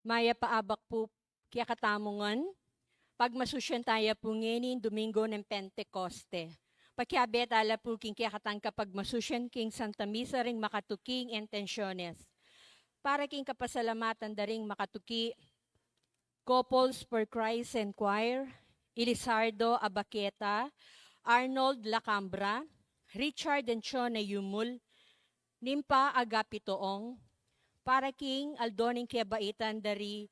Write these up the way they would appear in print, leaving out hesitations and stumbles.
Maya paabak po kaya katamungan, pag masusyan tayo po ngayon, Domingo ng Pentecoste. Pagkiabet ala po king kaya katangka pag masusyan king Santa Misa ring makatuking intensyones. Para king kapasalamatan da ring makatuki, Couples for Christ and Choir, Elisardo Abaqueta, Arnold Lacambra, Richard and Chona Yumul, Nimpa Agapitoong, para king Aldoning Kiabaitan dari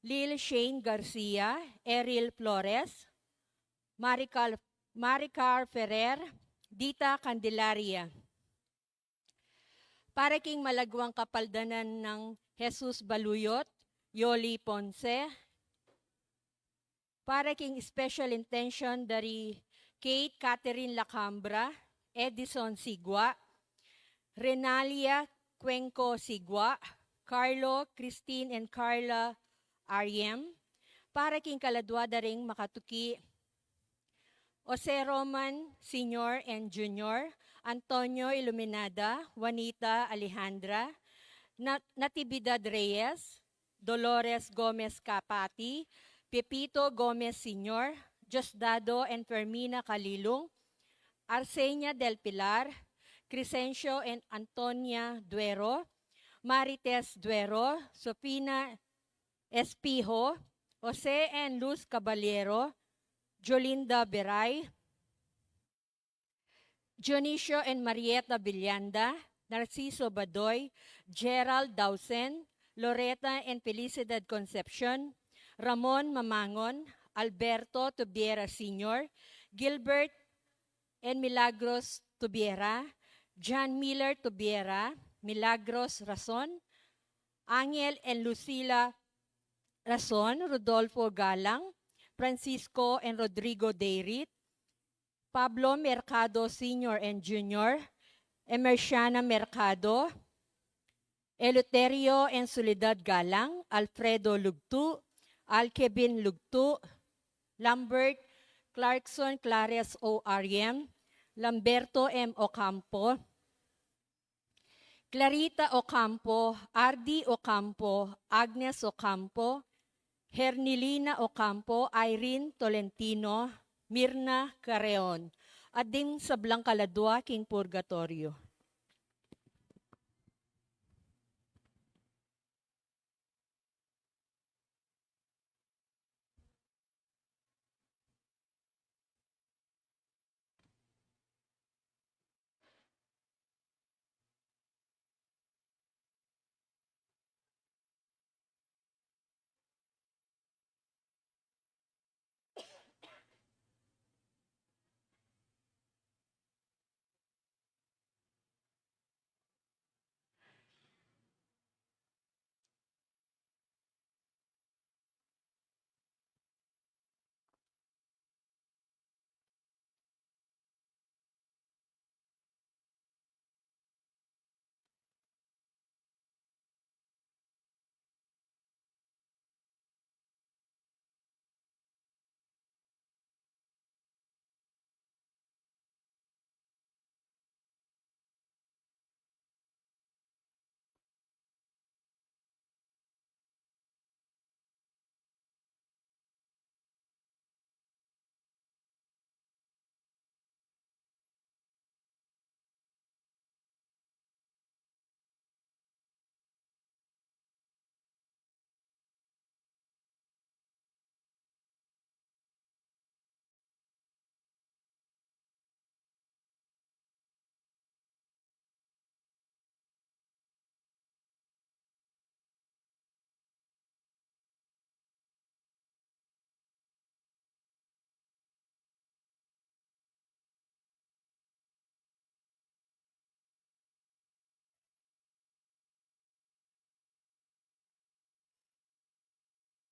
Lil Shane Garcia, Eril Flores, Maricar Ferrer, Dita Candelaria. Para king malagwang kapaldanan ng Jesus Baluyot, Yoli Ponce. Para king special intention dari Kate Catherine Lacambra, Edison Sigua, Renalia Cuenco Sigua, Carlo, Christine, and Carla Ariem. Para king kaladwada ring makatuki, Jose Roman Sr. and Jr., Antonio Iluminada, Juanita Alejandra, Natividad Reyes, Dolores Gomez Capati, Pepito Gomez Sr., Diosdado and Fermina Calilong, Arsenia del Pilar, Crescencio and Antonia Duero, Marites Duero, Sofina Espijo, Jose and Luz Caballero, Jolinda Beray, Dionisio and Marieta Villanda, Narciso Badoy, Gerald Dawson, Loretta and Felicidad Concepcion, Ramon Mamangon, Alberto Tubiera Sr., Gilbert and Milagros Tubiera, John Miller Tubiera, Milagros Rason, Angel and Lucila Rason, Rodolfo Galang, Francisco and Rodrigo Deirit, Pablo Mercado Sr. and Jr., Emerciana Mercado, Eleuterio and Soledad Galang, Alfredo Lugtu, Alkebin Lugtu, Lambert Clarkson Clares O. Ariem, Lamberto M. Ocampo, Clarita Ocampo, Ardi Ocampo, Agnes Ocampo, Hernilina Ocampo, Irene Tolentino, Mirna Carreon, at din sa Blancaladua, King Purgatorio.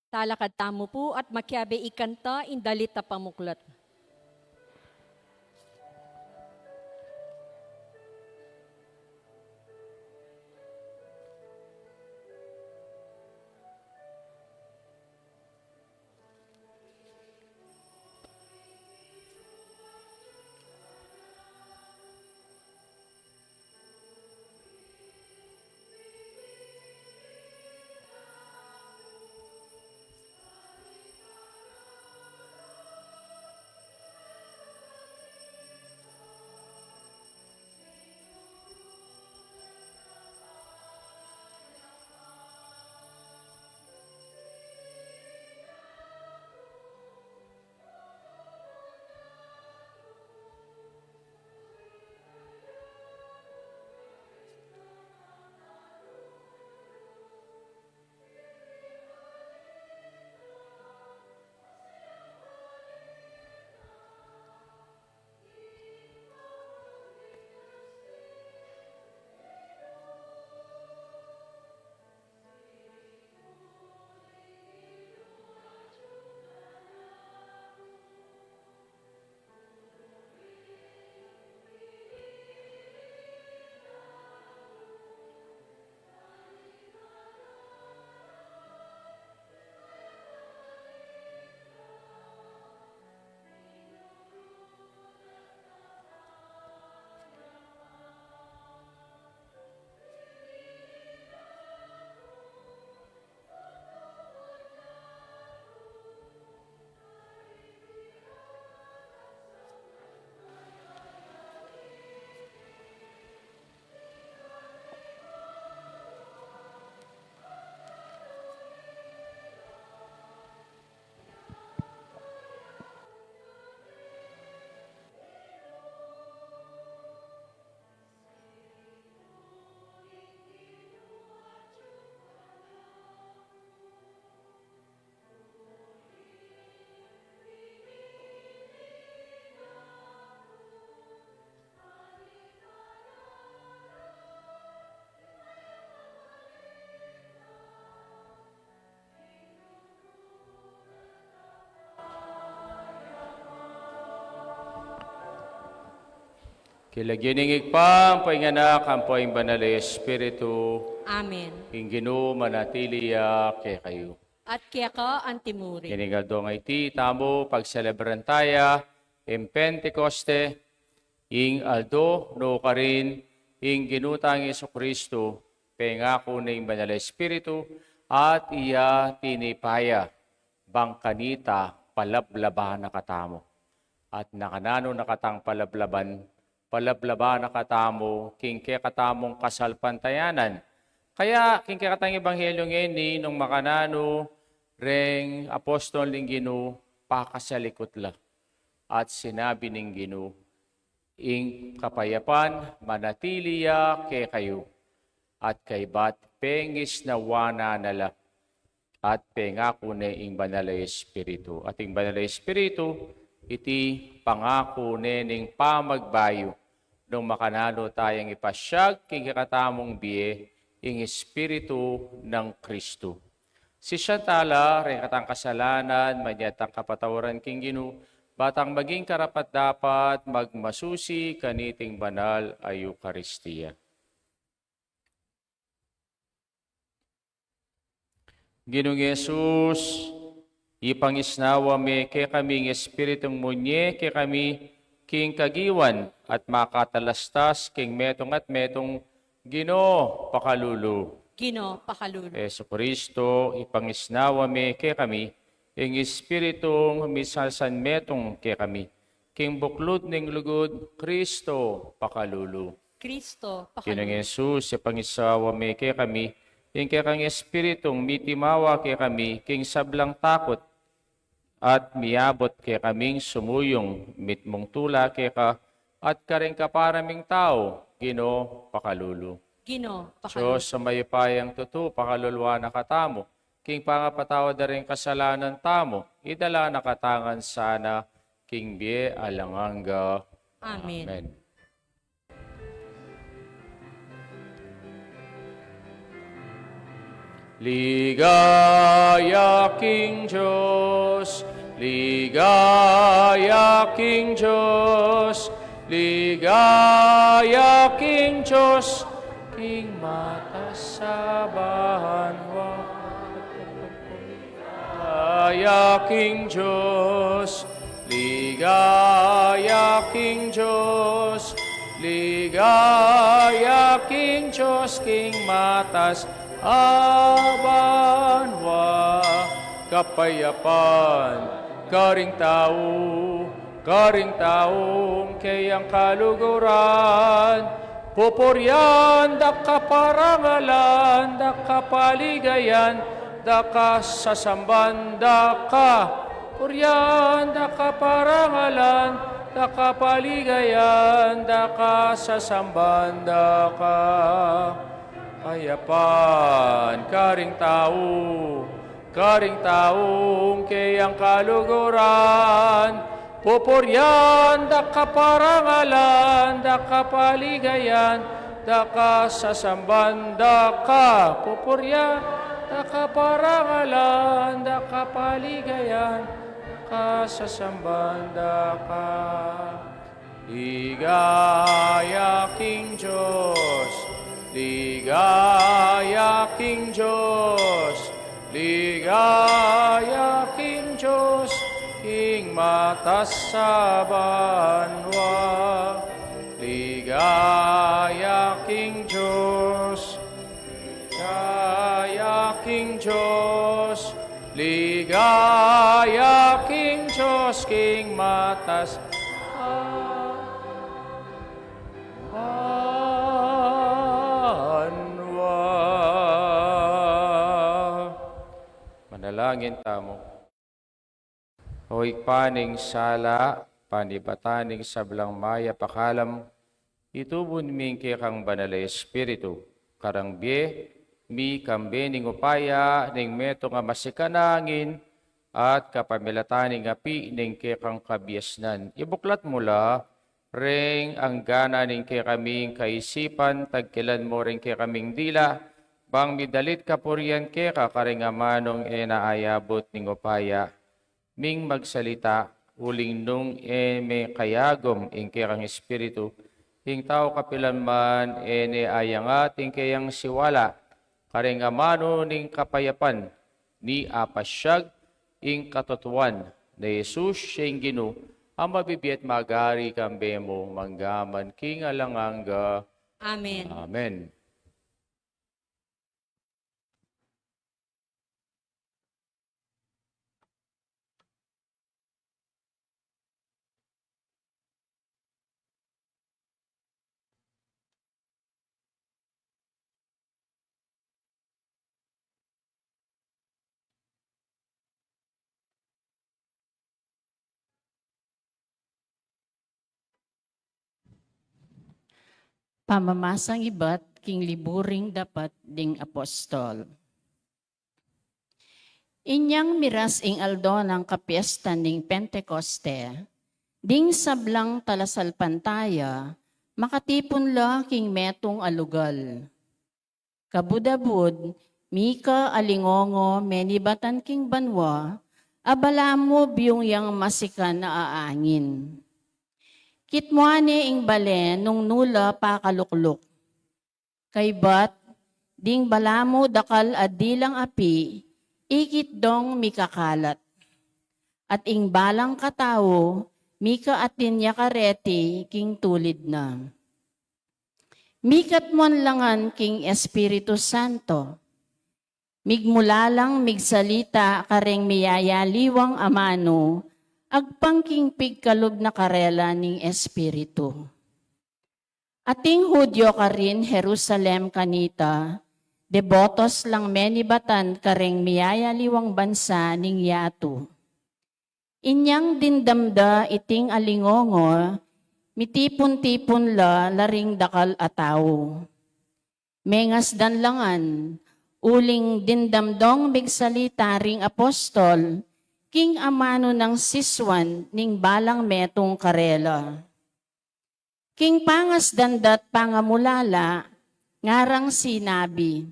Talakad tamo po at makyabe ikanta indalita pamuklat. Kilagyining igpang, painganak, ang poing banal na Espiritu, Amen. ing Ginoo manatiliya kay kayo. At kaya ka ang timuri. Kinigadong iti tamo pagselebran taya, in Pentecoste, ing aldo no karin, ing ginutang Kristo, pengako na ing banal na Espiritu, at iya tinipaya, bangkanita, palablaban na katamo. At nakanano nakatang palablaban na katamo, king kaya katamong kasalpantayanan. Kaya king kaya katang ebanghelyo ngeni, nung makanano, reng apostol ng Ginoo, pakasalikot la. At sinabi ng Ginoo, ing kapayapan, manatiliya kay kayo. At kay bat, pengis na wana nala. At pengako na ing banal na Espiritu. At ing banal na Espiritu, iti pangako nening pamagbayo nung makanalo tayong ipasyag king kakatamong biye ing Espiritu ng Kristo. Si Shantala, rin katang kasalanan, manyatang kapatawaran king Ginoo, batang maging karapat dapat magmasusi kaniting banal ay Eucharistia. Ginoong Yesus, ipangisnawa me kay kaming Espiritong munye, kay kami king kagiwan at makatalastas king metong at metong Ginoo pakalulu. Gino, pakalulu. Kristo, ipangisnawa me kay kami, ing Espiritong misalsan metong kay kami, king buklod ning lugod, Kristo pakalulu. Kristo, Ginoong pakalulu. Yesus, ipangisawa me kay kami, ing kay kang Espiritong mitimawa kay kami, king sablang takot, at miabot kay kaming sumuyong mitmong tula kay ka, at karing kaparaming tao, Ginoo pakalulu. Gino, So pakalulu. sa mayupayang tutu, pakalulwa na katamo, king pangapatawad na rin kasalanan tamo, idala na katangan sana, king biye alanganga. Amen. Amen. Ligaya King Diyos, ligaya King Diyos, ligaya King Diyos, King matasabahanwa. Ligaya King Diyos, ligaya King Diyos, ligaya King Diyos, King matas abanwa, kapayapan, karing taong kayang kaluguran, pupuryan, da kaparangalan, da kapaligayan, da kasasamban, da kapuryan, da kaparangalan, da kapaligayan, da kasasamban, da kapayapan, karing taong kayang kaluguran, pupuryan, da kaparangalan, da kapaligayan, da kasasamban, da kapupuryan, da kaparangalan, da kapaligayan, kasasamban, da ka. Ligaya King Diyos, ligaya King Diyos, ligaya King Diyos, King matasabanwa. Ligaya King Diyos, ligaya King Diyos, ligaya King Diyos, King matasabanwa. Manalangin tamo. Hoy paning sala, panibataning sablang maya pakalam, itubon ming kang banal na Espiritu, karang bie, mi kambening upaya, ning meto nga masikanangin, at kapamilataning api, ning kang kabiasnan. Ibuklat mula, ring ang gana ning kaming kaisipan, tagkilan mo ring kaming dila, bang midalit kapurian karing amanong naayabot ning upaya, ming magsalita, uling nung may kayagom ing kang Espiritu, ing tao kapilan man, ene ayang ating kayang siwala, karing amano ning kapayapan, ni apasyag, ing katotuan, na Jesus siyang Gino, ang mabibiyat magari kambe mo manggaman king alanganga. Amen. Amen. Pamamasang iba't king liburing dapat ding apostol. Inyang miras ing aldo ng kapiesta ning Pentecoste, ding sablang talasalpantaya, makatipon la king metong alugal. Kabudabud, mika alingongo menibatan king banwa, abala mo biyong yang masikan na aangin. Kitmuane ing bale nung nula pa kalukluk. Kay bat, ding balamo dakal adilang api, ikit dong mikakalat. At ing balang katao, mika atin yakareti king tulid na. Mikat mon langan king Espiritu Santo. Migmulalang migsalita kareng miyayaliwang amano, agpangking pigkalog na karela ning Espiritu. Ating Hudyo ka rin Jerusalem kanita, debotos lang menibatan kareng miyayaliwang bansa ning yato. Inyang dindamda iting alingongo, mitipon-tipon la laring dakal ataw. Mengas danlangan, uling dindamdong migsalita ring apostol, king amano ng siswan ning balang metong karela. King pangas dandat pangamulala, ngarang sinabi,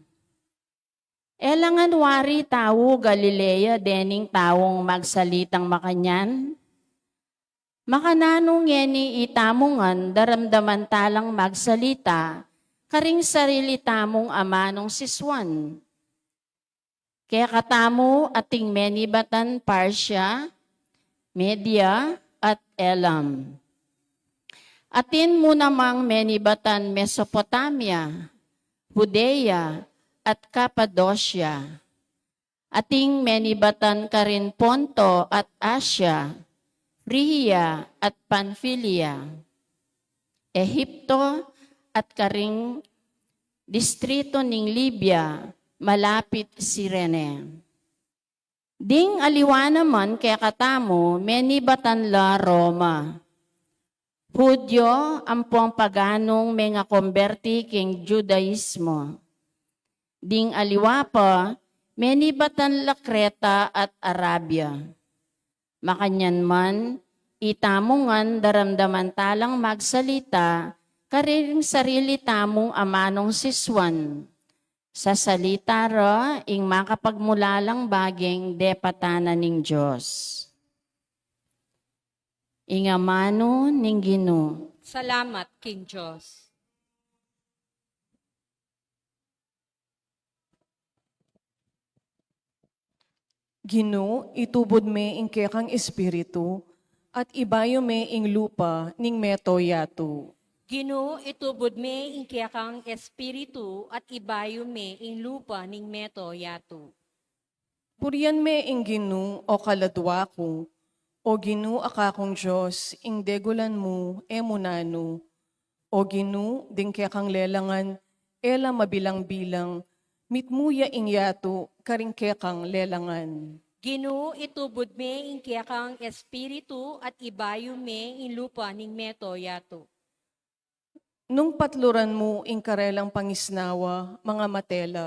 elangan wari tao Galilea dening tawong magsalitang makanyan? Makananong yeni itamungan daramdaman talang magsalita, karing sarili tamong amanong siswan. Kaya katamo ating menibatan Parsya, Media at Elam. Atin mo namang menibatan Mesopotamia, Judea at Cappadocia. Ating menibatan ka rin Ponto at Asia, Phrygia at Pamphylia, Ehipto at karing distrito ning Libya, malapit Sirene. Ding aliwa naman kaya katamo, menibatan la Roma. Hudyo, ampong paganong mga konberti king Judaismo. Ding aliwa pa, menibatan la Creta at Arabia. Makanyan man, itamungan daramdaman talang magsalita, kariring sarili tamong amanong siswan. Sa salita ra, ing makapagmulalang baging depatana ning Diyos. Ingamano ning Ginoo. Salamat, King Diyos. Ginoo, itubod me ing kekang espiritu, at ibayo me ing lupa ning meto yato. Ginoo, itubod me ing kiyakang espiritu at ibayo me ing lupa ning meto yato. Purian me ing Ginoo o kaladwa ko, o Ginoo akakong Diyos, ing degulan mo emunano. O Ginoo, ding kekang lelangan, ela mabilang-bilang, mitmuya ing yato, karing kekang lelangan. Ginoo, itubod me ing kiyakang espiritu at ibayo me ing lupa ning meto yato. Nung patluran mo ing karelang pangisnawa, mga matela,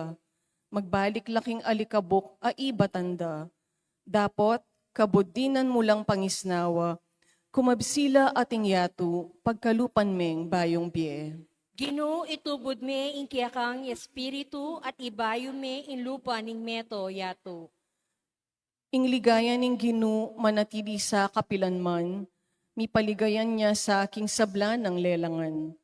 magbalik laking alikabok a ibatanda. Dapot, kabudinan mo lang pangisnawa, kumabsila ating yato, pagkalupan meng bayong bie. Ginoo, itubod me ing kiyakang espiritu at ibayo me ing lupa ning meto yato. Ing ligaya ning Ginoo manatili sa kapilanman, mipaligayan niya sa aking sablan ng lelangan.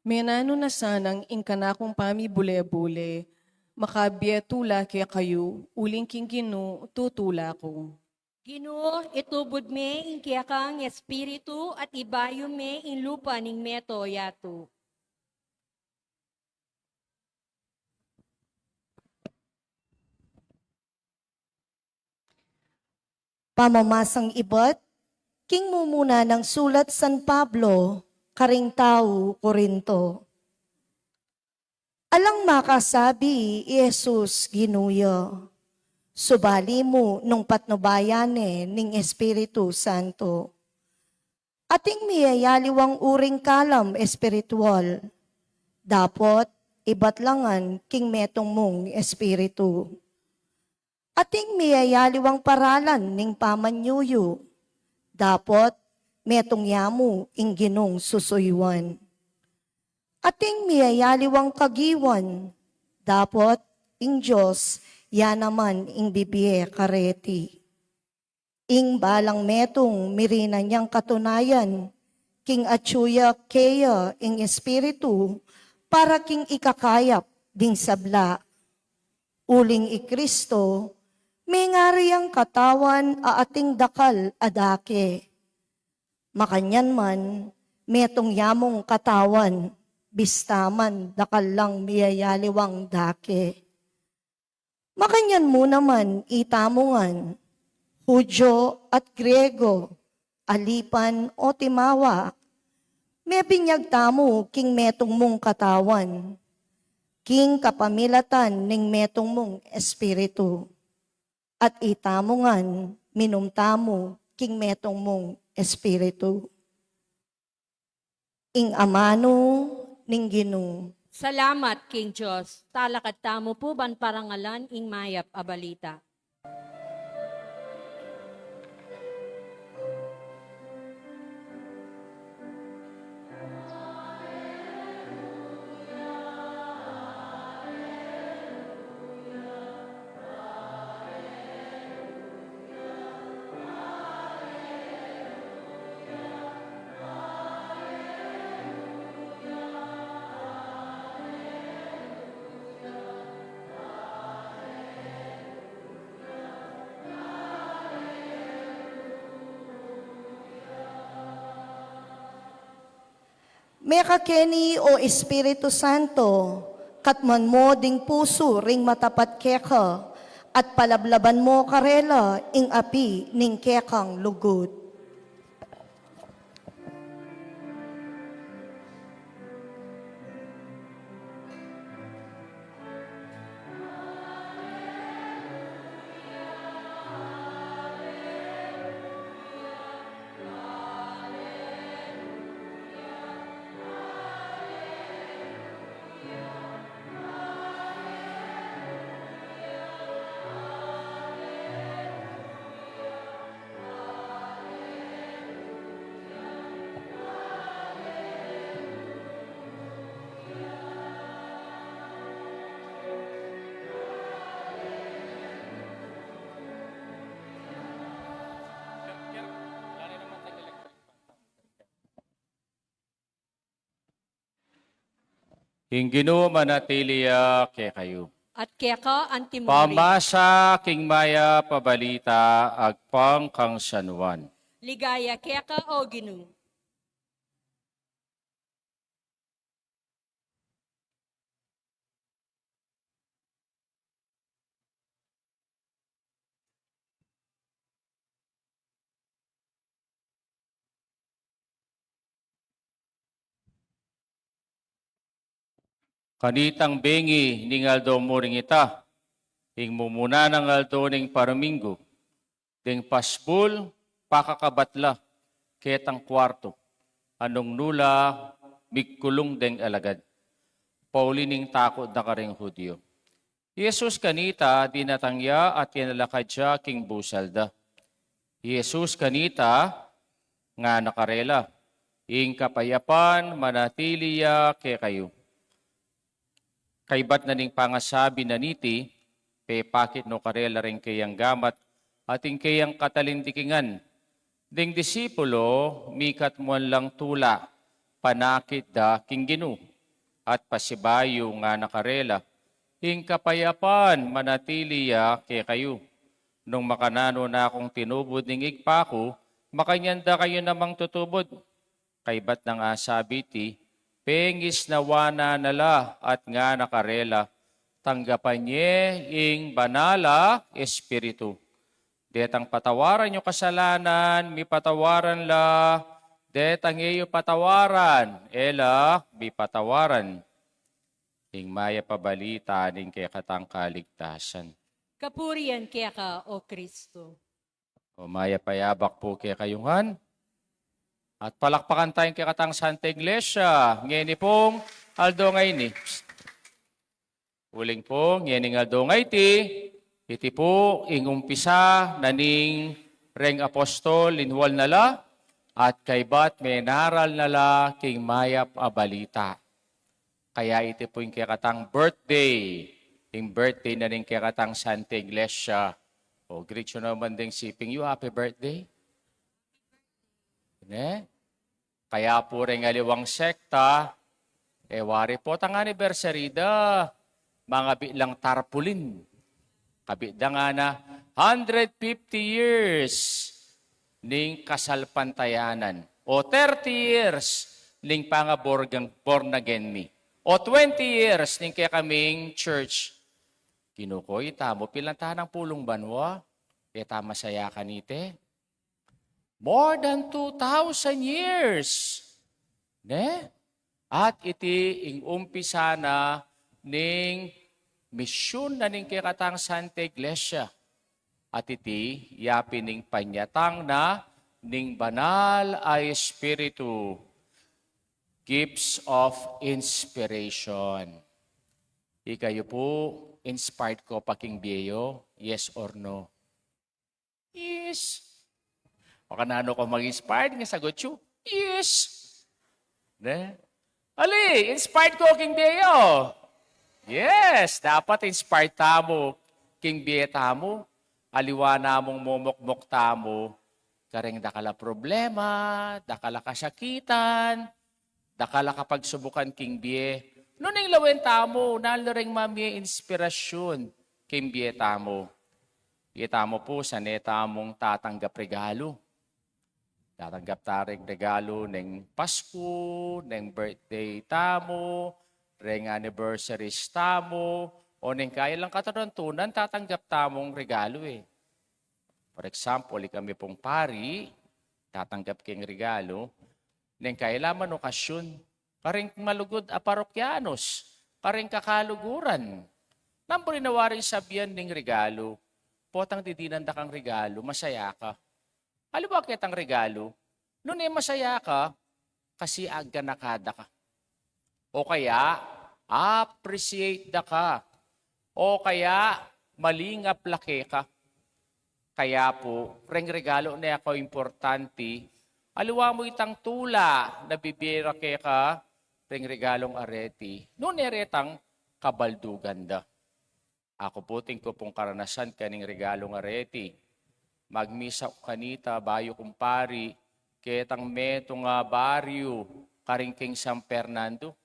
Menano na sanang inkanakong pami bule-bule, makabietula kaya kayo, uling king Ginoo, tutula ko. Ginoo, itubod me in kiyakang espiritu at ibayo me in lupa ning meto yato. Pamamasang ibat, king mumuna ng sulat San Pablo, karing tao Korinto. Alang makasabi, Jesus ginuyo, subali mo nung patnubayane ning Espiritu Santo. Ating miyayaliwang uring kalam espiritual, dapot ibatlangan king metong mong Espiritu. Ating miyayaliwang paralan ning pamanyuyo, dapot metong yamu ing ginong susuywan. Ating miyayaliwang kagiwan, dapot ing Diyos yanaman ing bibiye kareti. Ing balang metong mirina niyang katunayan, king atsuya keya ing espiritu, para king ikakayap ding sabla. Uling i Kristo, may ngari ang katawan a ating dakal adake. Makanyan man, metong yamong katawan, bistaman dakal lang miyayaliwang dake. Makanyan mo naman itamungan, Hudyo at Griego, alipan o timawa, may binyag tamo king metong mong katawan, king kapamilatan ning metong mong espiritu. At itamungan, minumtamo, king metong mong espiritu. Ing amano, ning Ginoo. Salamat, King Diyos. Talakad tamo po ban parangalan ing mayap abalita. Meka keni o Espiritu Santo, katman mo ding puso ring matapat keka, at palablaban mo karela ing api ning kekang lugod. Ing Ginoo manatiliya kay kayo. At kaya ka antimuri. Pamasa king maya pabalita agpang kang sanuan. Ligaya kaya ka o Ginoo. Kanitang bengi ningaldo mo ring ita, ing mumuna ng aldo ning paramingo, ding paspul pakakabatla, ketang kwarto, anong nula migkulong deng alagad. Pauli ning takot na karing Hudyo. Jesus kanita dinatangya at kinalakad siya king busalda. Jesus kanita nga nakarela, ing kapayapan manatiliya ke kayo. Kaibat na ning pangasabi na niti, pe pakit no karela rin kayang gamat, ating kayang katalindikingan. Ding disipulo, mikat mo lang tula, panakit da king Ginoo. at pasibayo nga nakarela, ing kapayapan manatiliya ke kayo. Nung makanano na akong tinubod ning igpako, makanyanda kayo namang tutubod. Kay ba't nang asabi ti, pengis na wana nala at nga nakarela, tanggapan niye ing banala espiritu. Detang patawaran nyo kasalanan, mi patawaran la, detang iyo patawaran, ela, mi patawaran. Ing maya pabalita ning kay katang kaligtasan. Kapurian kaya ka, O Kristo. O maya payabak po kay kayungan. At palakpakan tayong kay katang Santa Iglesia. Ngeni pong aldo ngay ni. Uling po, ngeni aldo ngay ti. Iti po, ingumpisa naning reng apostol linwal nala. At kay bat may naral nala king mayap abalita. Kaya iti po yung kay katang birthday. Yung birthday na rin kay katang Santa Iglesia. O, greet yun naman ding siping you, happy birthday. Ne? Kaya po rin aliwang sekta, wari po tang anniversary da, mga bilang tarpulin. Kabida nga na 150 years ning kasalpantayanan. O 30 years ning panga born again me. O 20 years ning kaya kaming church. Kinukoy, tamo pilantahan ng pulong banwa. Kaya masaya ka nite. More than 2,000 years. Ne? At iti ing umpisa na ning misyon na ning kikatang Santa Iglesia. At iti yapi ning panyatang na ning banal ay Espiritu. Gifts of inspiration. Ikayo po, inspired ko paking biyo, yes or no? Yes. O kanano ko mag-inspired nga sagot you? Yes. Ne? Ali, inspired ko king biyo. Yes, dapat inspired tamo king biyo tamo. Aliwa namong momok-mok tamo. Kareng dakala problema, dakala kasakitan, dakala kapagsubukan king biyo. Noning lawen tamo, naloreng mami inspirasyon king biyo tamo. Biyo tamo po sa neta mong tatanggap regalo. Tatanggap tarig regalo ng Pasko, ng birthday tamo, ring anniversaries tamo, o ng kailang katarantunan, tatanggap tamong regalo eh. For example, kami pong pari, tatanggap king regalo, ng kailaman okasyon, karing malugod a parokyanos, karing kakaluguran. Nang nawaring sabihan ng regalo, potang didinanda kang regalo, masaya ka. Alam bakit ang regalo? Noon masaya ka, kasi aga nakada ka. O kaya, appreciate da ka. O kaya, malingap laki ka. Kaya po, reng regalo na ako importante, aliwa mo itang tula na bibira ke ka, reng regalong areti. Noon eretang kabaldugan da. Ako po ko pong karanasan kaning regalong areti. Magmisa ko kanita, bayo kumpari, ketang meto nga baryo, karingking San Fernando.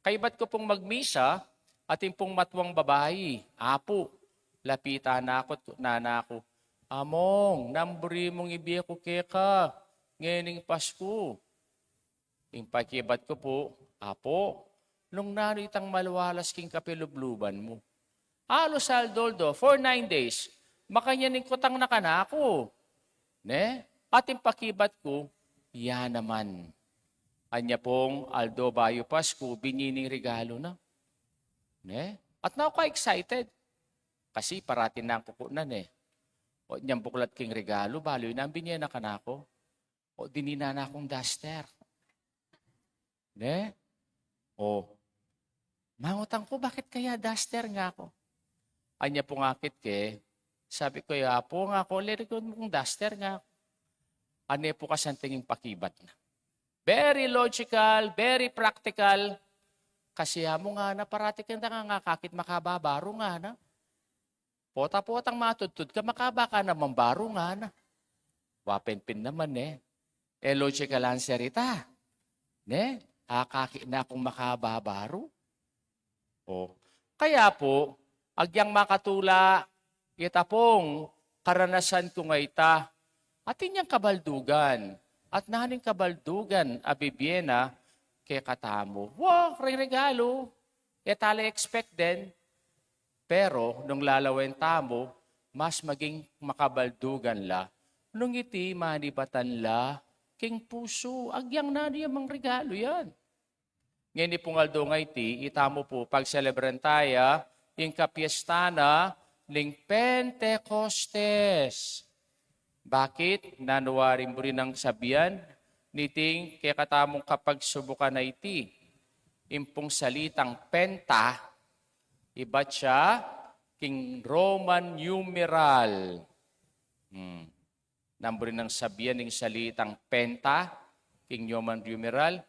Kaibat ko pong magmisa, ating pong matwang babae, apo, lapita na ako, nanako. Among, namburi mong ibiya ko keka, ngening Pasko. Impakibat ko po, apo, nung nano itang malwalas king kapilubluban mo. Alos aldoldo, for 9 days, makanyaning kutang na kanako. Ne? At impakibat ko, yan naman. Anya pong Aldo Bayo Pasko, binining regalo na. Ne? At na ako excited. Kasi parating na ang kukunan eh. O niyang buklat king regalo, baloy na, binyan na kanako. O dinina na akong duster. Ne? O, mangutang ko, bakit kaya duster nga ako? Anya pong akit ke, sabi ko, ya po nga ako, lirikon mong duster nga. Ano po kasantingin pakibat na. Very logical, very practical. Kasi mo nga na, parati ka nga kakit makababaro nga na. Pota-potang matutod ka, makabaka naman baro nga na. Wapenpin naman eh. Logical answer ita. Ne? Hakaki na akong makababaro. O, kaya po, agyang makatula, ita pong karanasan ko nga ita, atin niyang kabaldugan, at naning kabaldugan, abibyena, kay katamo. Wow, regalo, etala expect din. Pero, nung lalawen tamo, mas maging makabaldugan la, nung iti manibatan la, king puso, agyang na niya mang regalo yan. Ngayon ni Pungaldo nga iti, itamo po pagselebran tayo, yung kapiestana ng Pentecostes. Bakit? Nanuwarin mo rin ang sabihan, niting kaya katamong kapag subukan na iti, impong salitang penta, iba siya, king Roman numeral. Number ng sabihan ng salitang penta, king Roman numeral,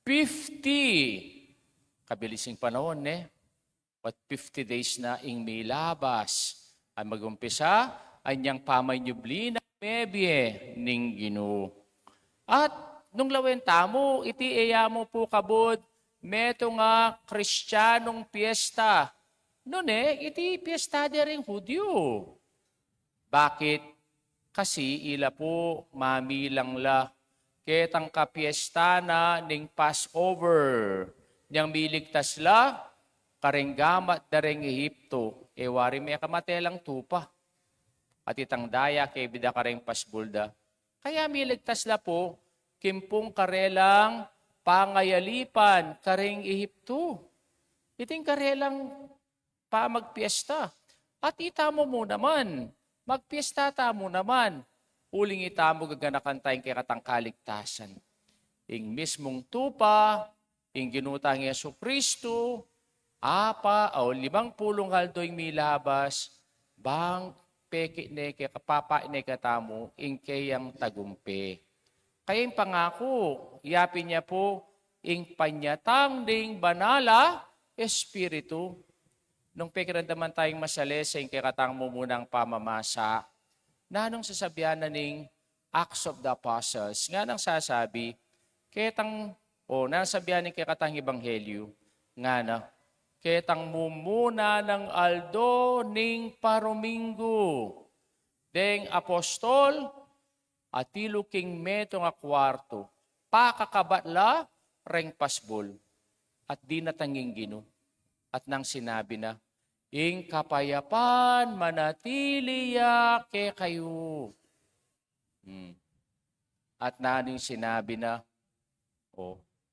50. Kabilising panahon, But 50 days na ing may labas. Ang mag-umpisa, anyang pamay nyubli na mebye ning Ginoo. At nung lawen tamo, iti eya mo po kabod, meto nga Kristiyanong piyesta. Noon iti piyesta de ring Hudyo. Bakit? Kasi ila po mamilang la ketang kapiesta na ning Passover. Niyang miligtas la, karenggamat dareng Ehipto. Wari may kamatelang tupa. At itang daya kay bida kareng pasbulda. Kaya miligtas la po, kimpong karelang pangayalipan kareng Ehipto. Iting karelang magpiesta. At itamo mo naman, magpiesta tamo naman. Uling itamo gaganakan tayong kay katang kaligtasan. Ing mismong tupa, ing ginutang Yesu Kristo, 50 haldoy milabas, bang peki ne kay kapapa ne katamo, ing kayang tagumpe. Kaya yung pangako, yapin niya po, ing panyatang ding banala, Espiritu. Nung pekirandaman tayong masales, ing kay katang mo munang pamamasa, na nung sasabihan na ning Acts of the Apostles, nga nang sasabi, nasabihan ni kay katang Ebanghelyo, nga na, ketang mumuna ng aldo ning Paromingo, deng apostol, at iluking meto nga kwarto, pakakabatla, reng pasbol, at di natanging Ginoo. At nang sinabi na, ing kapayapan manatiliya ke kayo. At naning sinabi na,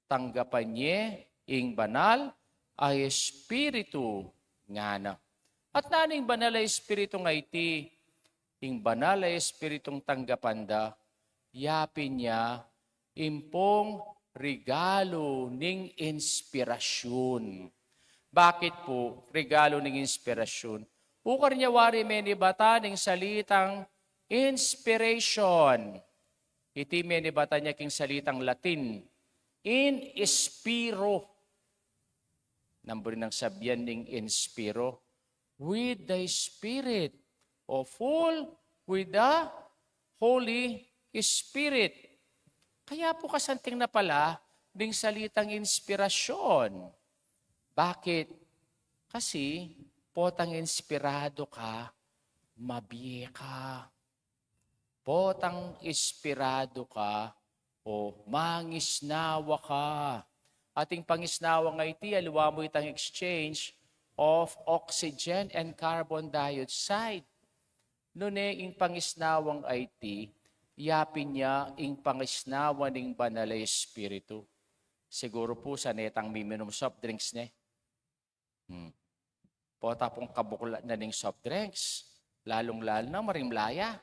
tanggapan niya ing banal ay Espiritu nga na. At naning banal ay Espiritu nga iti, ing banal ay Espiritong tanggapan da, yapin niya impong regalo ning inspirasyon. Bakit po regalo ng inspirasyon? Ukar niya wari menibata ng salitang inspiration. Iti menibata niya king salitang Latin. In inspiro. Number ng sabyan ng inspiro. With the Spirit. O full with the Holy Spirit. Kaya po kasanting na pala ng salitang inspirasyon. Bakit? Kasi, potang inspirado ka, mabiye ka. Potang inspirado ka, mangisnawa ka. Ating pangisnawa nga iti, aliwa mo itang exchange of oxygen and carbon dioxide. Noon ing pangisnawang iti, yapin niya ing pangisnawa ng banal na Espiritu. Siguro po sa netang miminom soft drinks Pota pong kabukla na ning soft drinks. Lalong-lalo na marimlaya.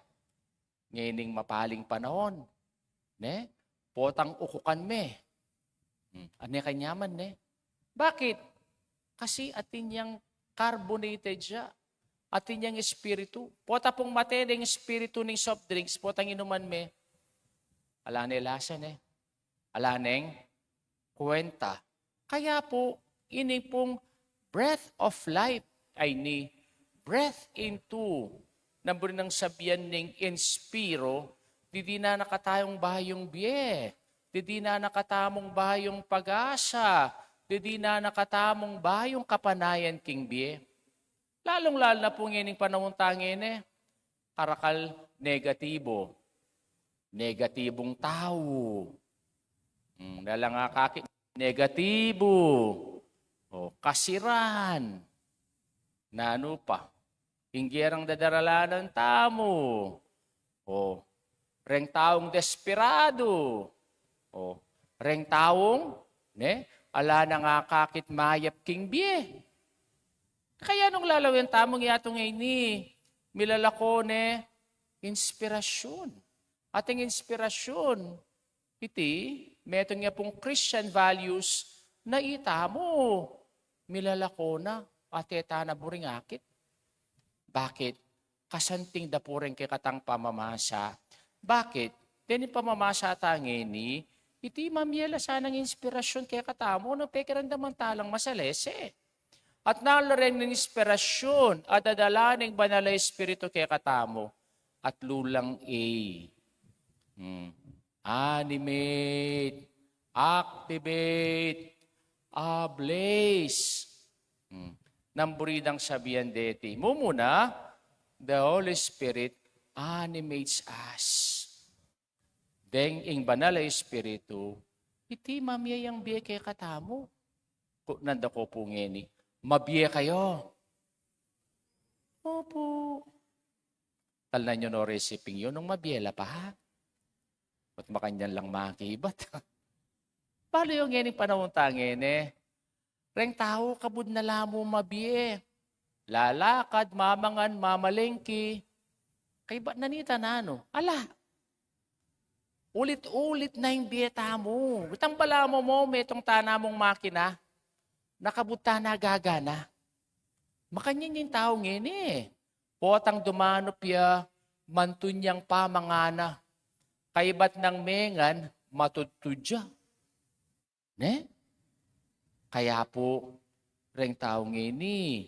Ngayon mapaling panahon. Potang ukukan Ane kanyaman Bakit? Kasi atin yang carbonated siya. Atin yang espiritu. Pota pong mate ng espiritu ng soft drinks. Potang inuman Ala lasan Ala neng kwenta. Kaya po, ini pong breath of life ay ni breath into. Namburi ng sabihan ng inspiro, di na nakatayong bahayong biye. Didi na nakatamong bayong pag-asa. Didi na nakatamong bayong kapanayan king bie. Lalong-lalo na po ngayon panahon tangin karakal negatibo. Negatibong tao. Lalangakakit negatibo. O, kasiran. Na ano pa? Inggirang dadaralanan tamo. O, reng taong desperado. O, reng taong, ala na nga kakit mayap king bie. Kaya nung lalawin tamong yatong ini, milalako inspirasyon. Ating inspirasyon, iti, metong nga pong Christian values na itamo. Milalako na, ateta na buring akit. Bakit? Kasanting da po rin kay katang pamamasa. Bakit? Dini pamamasa tangin ni, iti mamiyala sanang inspirasyon kay katamo no pekirandaman talang masalese. At nalaring ng inspirasyon at dadalaning banal na espiritu kay katamo at lulang animate, activate, ablaze. Namburidang sabihan deti. Mumuna, the Holy Spirit animates us. Deng ing banal na espiritu, iti mamiyayang biye kay katamo. Nanda ko po ngeni, mabiye kayo. Opo. Talan nyo no resiping yun, nung mabiyela pa ha? Ba't makanyan lang makibat? Paano yung ngeni panahon tangin Reng tao kabud na lamo mabiye. Lalakad, mamangan, mamalengki. Kay ba't nanita na ano? Ala, ulit-ulit na yung biyeta mo. Itang pala mo metong tana mong makina, nakabuta na gagana. Makanyan yung tao ngini. Potang dumanop ya, mantunyang pamangana. Kay ba't ng mengan, matutudya. Kaya po, reng tao ngini.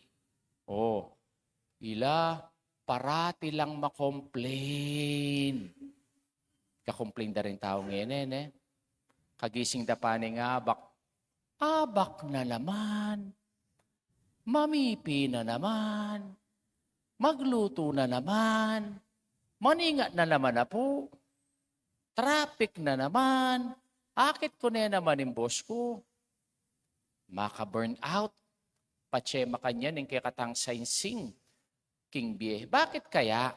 Ila parati lang makomplain. Kakomplain da rin tao ngini, Kagising da pa ni abak. Abak na naman. Mamipi na naman. Magluto na naman. Maningat na naman na po. Traffic na naman. Akit ko na naman yung boss ko. Maka-burn out. Patsema kanya ng kikatang sainsing. King Bie. Bakit kaya?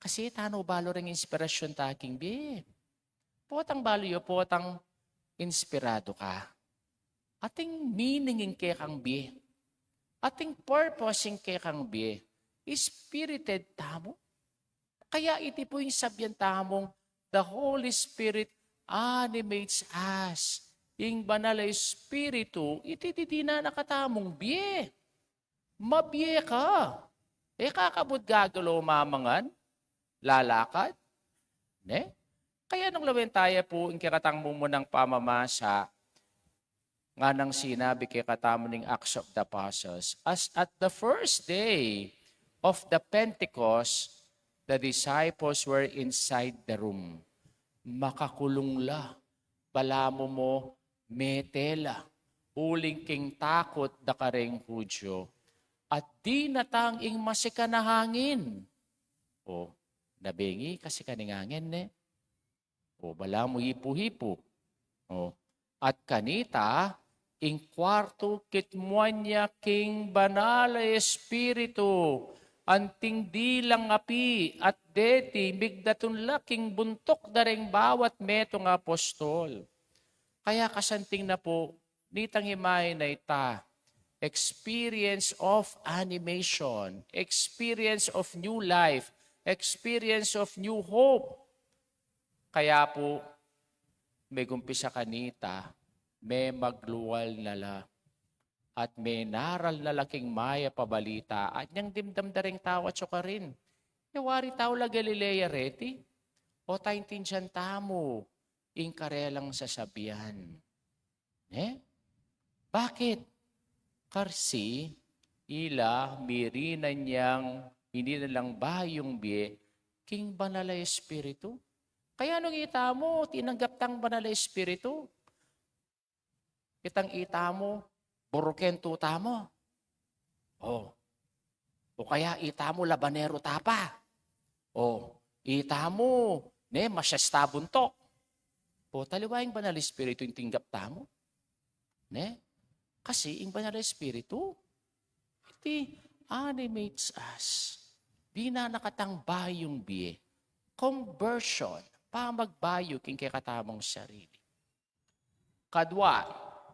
Kasi tano balo ring inspirasyon ta King Bie. Potang balo yo, potang inspirado ka. Ating meaning ng kekang Bie. Ating purpose ng kekang Bie. Spirited tamo. Kaya iti po yung sabyan tamong the Holy Spirit animates us. Yung banal na Espiritu, iti na nakatamong biye. Mabiye ka. Kakabud gagalo mamangan, lalakad. Kaya nung lawin tayo po, yung kikatang mumunang pamamasa, nga nang sinabi kay katamo ng Acts of the Apostles, as at the first day of the Pentecost, the disciples were inside the room. Makakulungla, balamo mo, metela, uling king takot da kareng Hudyo, at di natanging masika na hangin. Nabingi kasi kaning hangin balamo hipo-hipo. At kanita, ing kwarto kitmuanya king banal espiritu, anting dilang api at deti migdatun laking buntok dareng bawat metong apostol. Kaya kasanting na po, nitang himay na ita, experience of animation, experience of new life, experience of new hope. Kaya po, may gumpisa kanita, may magluwal nala, at may naral na laking maya pabalita, at niyang dimdam da ring tawa tsoka rin. Yawari tao la Galilea reti, o taintindihan tamo, ingkarelang sasabihan. Bakit? Kasi ila mirinan niyang hindi na lang bayong biye king banal na espiritu. Kaya nung ita mo, tinanggap tang banal na espiritu. Kitang ita mo, buruken tuta mo. O, o kaya ita mo, labanero tapa. O, ita mo, masyasta buntok. O, taliwaing banal na espiritu yung tinggap tamo. Kasi yung banal na espiritu, iti animates us. Di na nakatang yung biye. Conversion, pamagbayo king kakatamong sarili. Kadwa,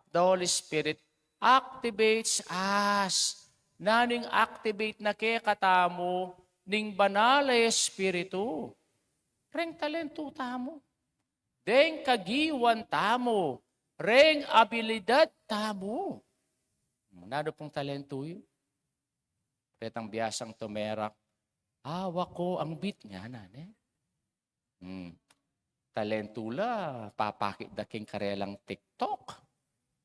the Holy Spirit activates us. Naning activate na kekatamo ning banal na espiritu. Reng talento tamo. Deng kagiwan tamo. Reng abilidad tamo. Nado pong talento yun? Petang biyasang tumerak. Awa ko ang beat nga na. Talento la, papakit daking karelang TikTok.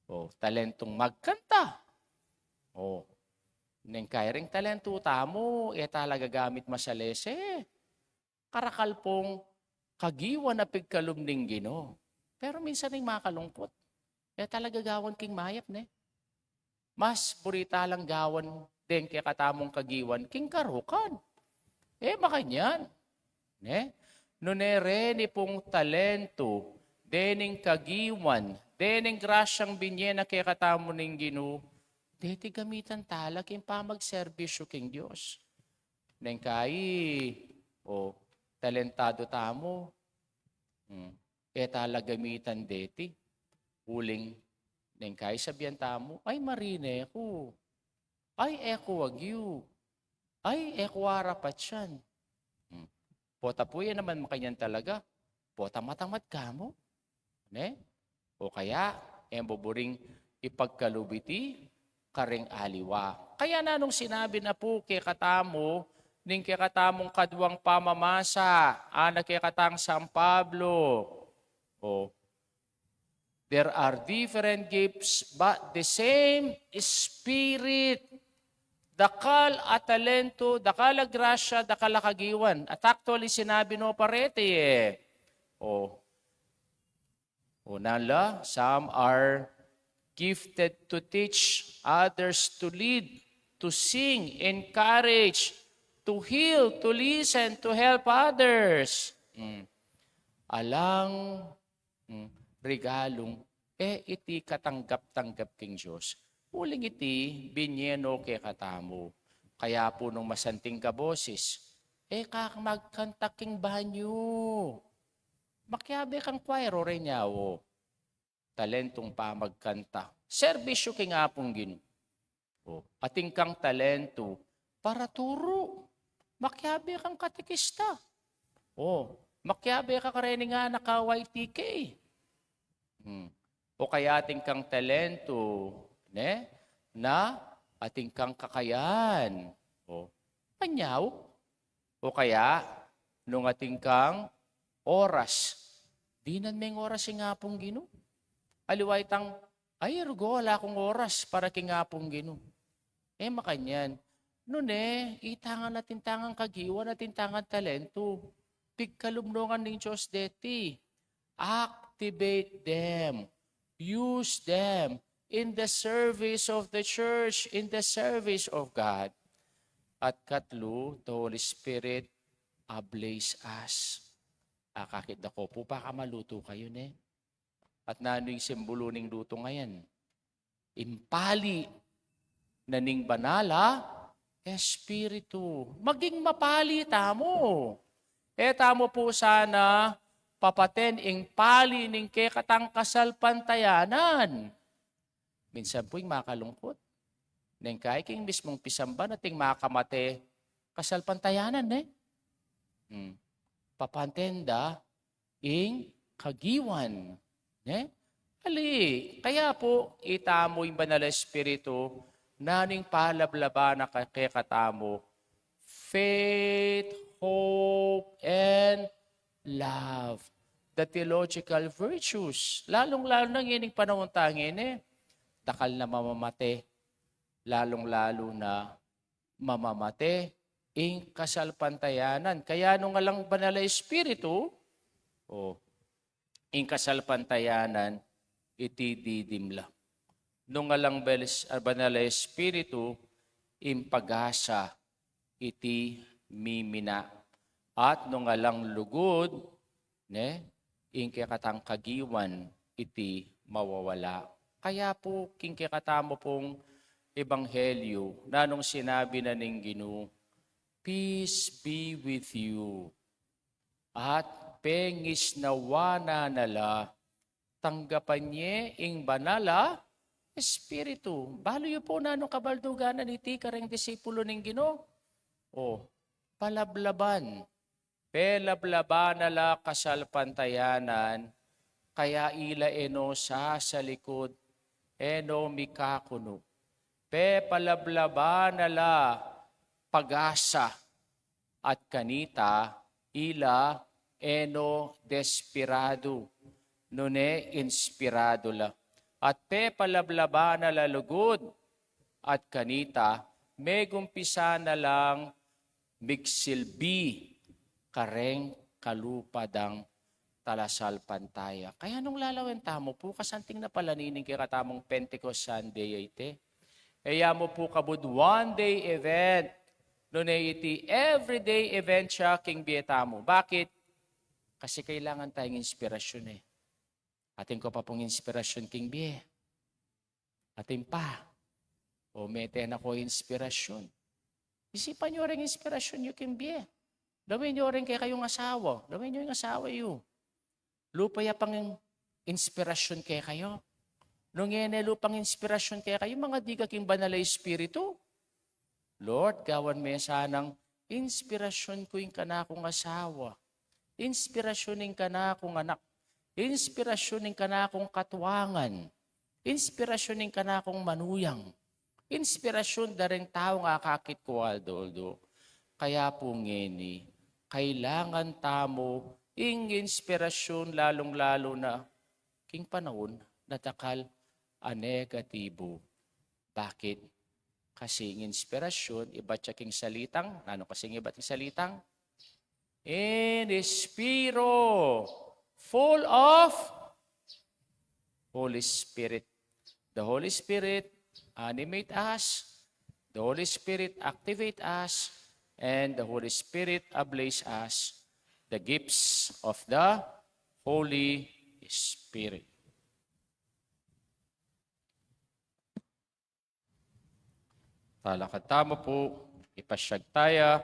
O, talentong magkanta. O, neng kairing talento tamo, talaga gamit masalese. Karakal pong kagiwan na pigkalumning Ginoo. Pero minsan ning makalungkot. Talaga gawan king mayap, Mas burita lang gawan din kaya katamong kagiwan king karukan. Makanyan. Nunere ni pong talento, dening kagiwan, dening grasyang binye na kaya katamo ning Ginoo, deti gamitan tala king pamagserbisyo king Diyos. Neng talentado tamo, tala gamitan deti. Uling, neng sabihan tamo, ay marine ko. Ay eko wagyu. Ay eko arapat yan. Pota po yan naman makanyan talaga. Pota matamad ka mo. O kaya, buburing ipagkalubiti, karing aliwa. Kaya na nung sinabi na po kay katamo, ning kay katamong kadwang pamamasa, kay katang San Pablo. There are different gifts, but the same Spirit. Dakal at talento, dakal a grasya, dakal a kagiwan. At actually, sinabi no parete nala, some are gifted to teach, others to lead, to sing, encourage, to heal, to listen, to help others. Alang regalong, iti katanggap-tanggap king Diyos. Uling iti, binyeno ke katamo. Kaya po nung masanting kaboses, magkanta king banyo. Makyabe kang kwairo rin yawo. Talentong pa magkanta. Serbisyo king apong Ginoo. Ating kang talento para turo. Makyabe kang katikista. Makyabe ka kareni nga naka-YTK. O kaya ating kang talento, na ating kang kakayan. Panyaw. O kaya, nung ating kang oras. Di nan may oras yung apong Ginoo. Aliway tang, rugo, wala akong oras para king apong Ginoo. Makanyan. Itangan natin tangang kagiwan, natin tangang talento. Pigkalumnungan ng Diyos deti. Activate them. Use them in the service of the church, in the service of God. At katlo, the Holy Spirit ablaze us. Kakit ako po, baka maluto kayo, At nano yung simbolo ning luto ngayon? Impali na ning banala, Espiritu. Maging mapali tamo. Tamo po sana, papaten ing pali ning kekatang kasalpantayanan. Minsan po yung makalungkot. Neng kay king mismong pisamba nating makamate kasalpantayanan, Papantenda ing kagiwan. Kaya po, itamo yung banal na Espiritu, naning palablaban na kekatamo, faith, hope, and love. The theological virtues. Lalong-lalo nang ining panahon tangin, dakal na mamamate. Lalong-lalo na mamamate ing kasalpantayanan. Kaya nung alang banal na Espiritu, O, ing kasalpantayanan, iti didimla. Nung alang banal Espiritu, impagasa, iti mimina. At nung alang lugod, ing kikatang kagiwan, iti mawawala. Kaya po, king kikatamo pong ebanghelyo, na nung sinabi na ning Ginoo, peace be with you. At pengis nawana nala, tanggapan niya ing banala, Espiritu. Balo yu po na nung kabalduganan iti kareng disipulo ning Ginoo. O, palablaban. Pelablaban nala kasalpantayanan, kaya ila eno sa likod, eno mikakuno. Palablaban nala pag-asa, at kanita ila eno desperado, nune inspirado la. At palablaban nala lugod, at kanita megumpisa na lang migsilbi, kareng kalupadang talasal pantaya. Kaya nung lalawin tamo po, kasanting na palanining kaya katamong Pentecost Sunday ite. Kaya mo po kabud one day event, no iti everyday event siya king bietamo. Bakit? Kasi kailangan tayong inspirasyon Ating ko pa pong inspirasyon king bie. Ating pa. O mete na ko inspirasyon. Isipan nyo rin inspirasyon yung king bie. Gawin nyo rin kayong asawa. Gawin nyo yung asawa yun. Lupaya pang inspirasyon kayo. Nung lupang inspirasyon kayo, mga di kaking banal na Espiritu. Lord, gawan mo sanang inspirasyon ko yung kanakong asawa. Inspirasyon yung kanakong anak. Inspirasyon yung kanakong katuwangan. Inspirasyon yung kanakong manuyang. Inspirasyon da rin taong akakit ko, Aldo. Kaya po ngeni, kailangan tamo ing inspirasyon lalong-lalo na king panahon na takal a negatibo. Bakit? Kasi ing inspirasyon, iba't siya king salitang, ano kasing iba't king salitang? In Espiro, full of Holy Spirit. The Holy Spirit animate us, the Holy Spirit activate us, and the Holy Spirit ablaze us the gifts of the Holy Spirit. Talakatama po, ipasyag taya,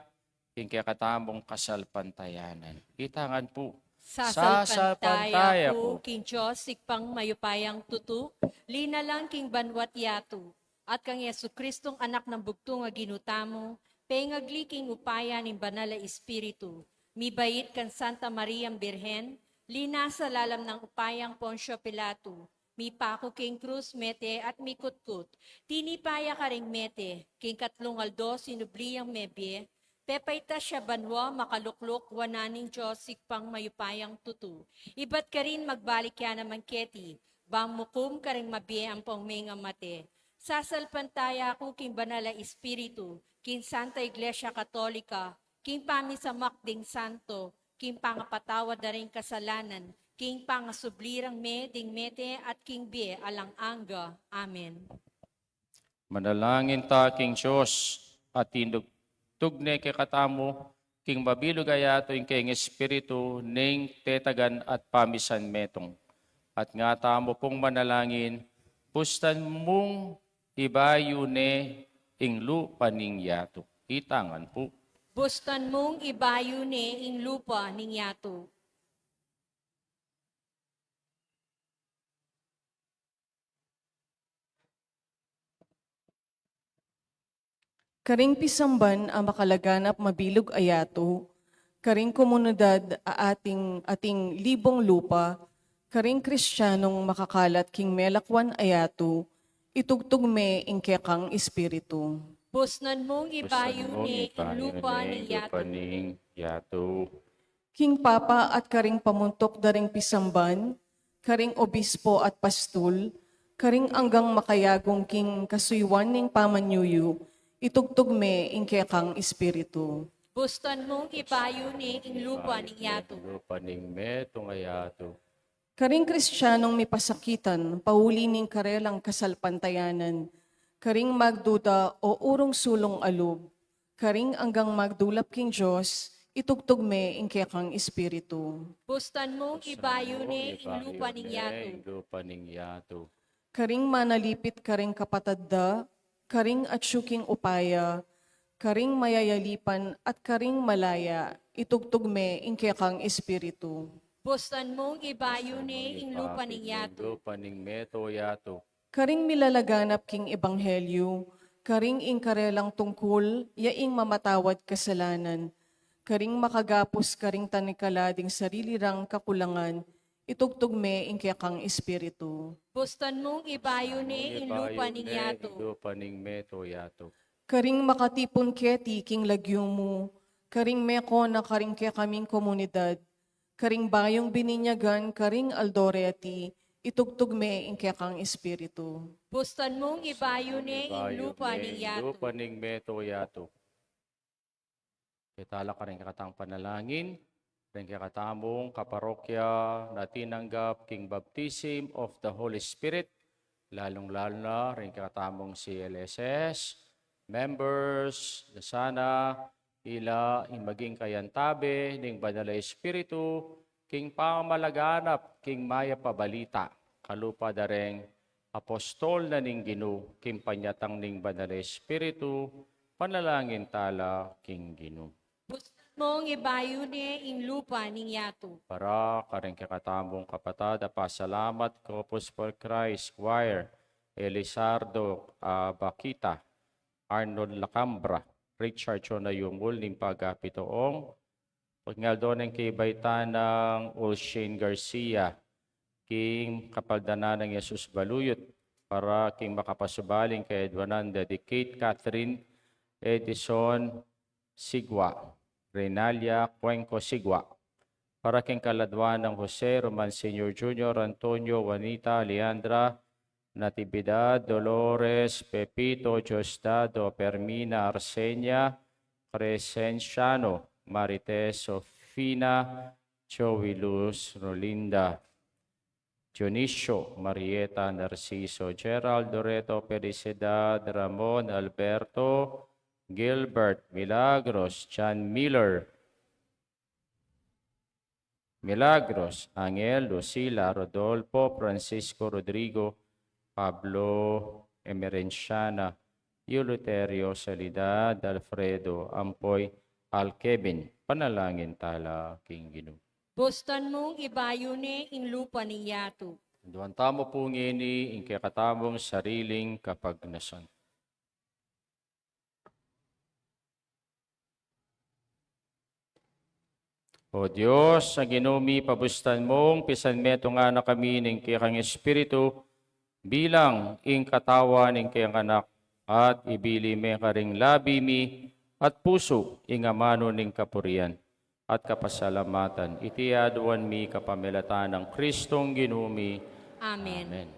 kaya katamong kasalpantayanan. Itangan po, Sasalpantaya po, king Diyos, sikpang mayupayang tutu, linalang king banwat yatu, at kang Yesu Kristong anak ng bugtong nga ginutamo, pengagli king upaya ning banal na Espiritu, mibait kan Santa Maria Birhen, lina sa lalam ng upayang Poncio Pilato, mipako king krus mete at mikutkut, tinipaya ka ring mete, king katlong aldo sinubliyang mebye, pepayta siya banwa makaluklok wananing Diyos sikpang mayupayang tutu. Iba't ka rin magbalik yan naman keti, bang mukum ka rin mabie ang pangmenga mate. Sasalpantaya ko king banal na Espiritu, king Santa Iglesia Katolika, king pamisamak ding santo, king pangapatawad na rin kasalanan, king pangasublirang ding mete at king bie alang angga. Amen. manalangin ta king Diyos, at tugne kay katamo, king mabilog ayato yung king Espiritu, ning tetagan at pamisan metong. At nga tamo pong manalangin, pustan mong ibayo ing lupa ning yato. Itangan po. Bustan mong ibayo ing lupa ning yato. Karing pisamban ang makalaganap mabilog ayato, karing komunidad ating libong lupa, karing kristyanong makakalat king melakwan ayato, itugtog me ing kekang Espiritu. Busnan mong ibayo ing lupa ning yato. ning yato. King Papa at karing pamuntok daring pisamban, karing obispo at pastul, karing anggang makayagong king kasuywan ning pamanyuyo, itugtog me ing kekang Espiritu. Bustan mong ibayo ni ing lupa ning yato. Lupa ning meto nga yato. Karing Kristiyanong may pasakitan, pauli ning karelang kasalpantayanan, karing magduda o urong sulong alub, karing anggang magdulap king Diyos, itugtog me ing kang Espiritu. Bustan mong ibayo ni ing lupa ning yato. Ing lupa ning yato. Karing manalipit karing kapatadda, karing atsyuking upaya, karing mayayalipan at karing malaya, itugtog me ing kang Espiritu. Bustan mong ibayo ni ing lupa ning yato. Lupa ning meto yato. Karing milalaganap king ebanghelyo, karing ing karelang tungkol, yaing mamatawad kasalanan, karing makagapos karing tanikalading sarili rang kakulangan, itugtog me ing kang Espiritu. Bustan mong ibayo ni ing lupa ning yato. Lupa ning meto yato. Karing makatipon keti king lagyo mo, karing meko na karing kaya kaming komunidad, karing bayong bininyagan, karing aldoreti, itugtog me ing kaya kang Espiritu. Bustan mong ibayo ni ing lupa ning yato. Lupa ning meto yato. Kitala ka rin kakatang panalangin, rin kakatamong kaparokya na tinanggap king baptism of the Holy Spirit, lalong-lalo na rin kakatamong si LSS, members, na sana ila in maging kayantabe ning Banal na Espiritu, king pamalaganap, king maya pabalita, kalupa dareng apostol na ning Ginu, king panyatang ning Banal na Espiritu, panalangin tala king Ginu. Bustan mong ibayo ni ing lupa ning yato. Para karing kakatamong kapatid, pasalamat Corpus for Christ Choir, Elisardo Bakita, Arnold Lacambra, Richard Chonayungul, ning pagapitoong, pagngaldo ng kibaitan ng Ulshane Garcia, king kapaldana ng Jesus Baluyot, para king makapasubaling kay Edwanan dedicate Catherine Edison Sigwa, Renalia Cuenco Sigwa, para king kaladwan ng Jose Roman Sr. Jr., Antonio, Juanita, Leandra, Natividad, Dolores, Pepito, Diosdado, Permina, Arsenia, Crescenciano, Marites, Sofina, Joey Luz, Rolinda, Dionisio, Marieta, Narciso, Gerald, Doreto, Felicidad, Ramon, Alberto, Gilbert, Milagros, John Miller, Milagros, Angel, Lucila, Rodolfo, Francisco, Rodrigo, Pablo Emerenciana, Euloterio, Salidad, Alfredo, Ampoy, Alkebin, panalangin tala king Ginu. Bustan mong ibayo ni ing lupa ning yato. Duwan tamo po ngini, ing kakatamong sariling kapagnasan. O Diyos, sa ginumi, pabustan mong pisan meto nga na kami ning kiyang Espiritu, bilang ing katawan ing kiyang anak, at ibili me karing labi mi, at puso ing amano ning kapurian, at kapasalamatan, itiaduan mi kapamilatan ng Kristong ginumi. Amen. Amen.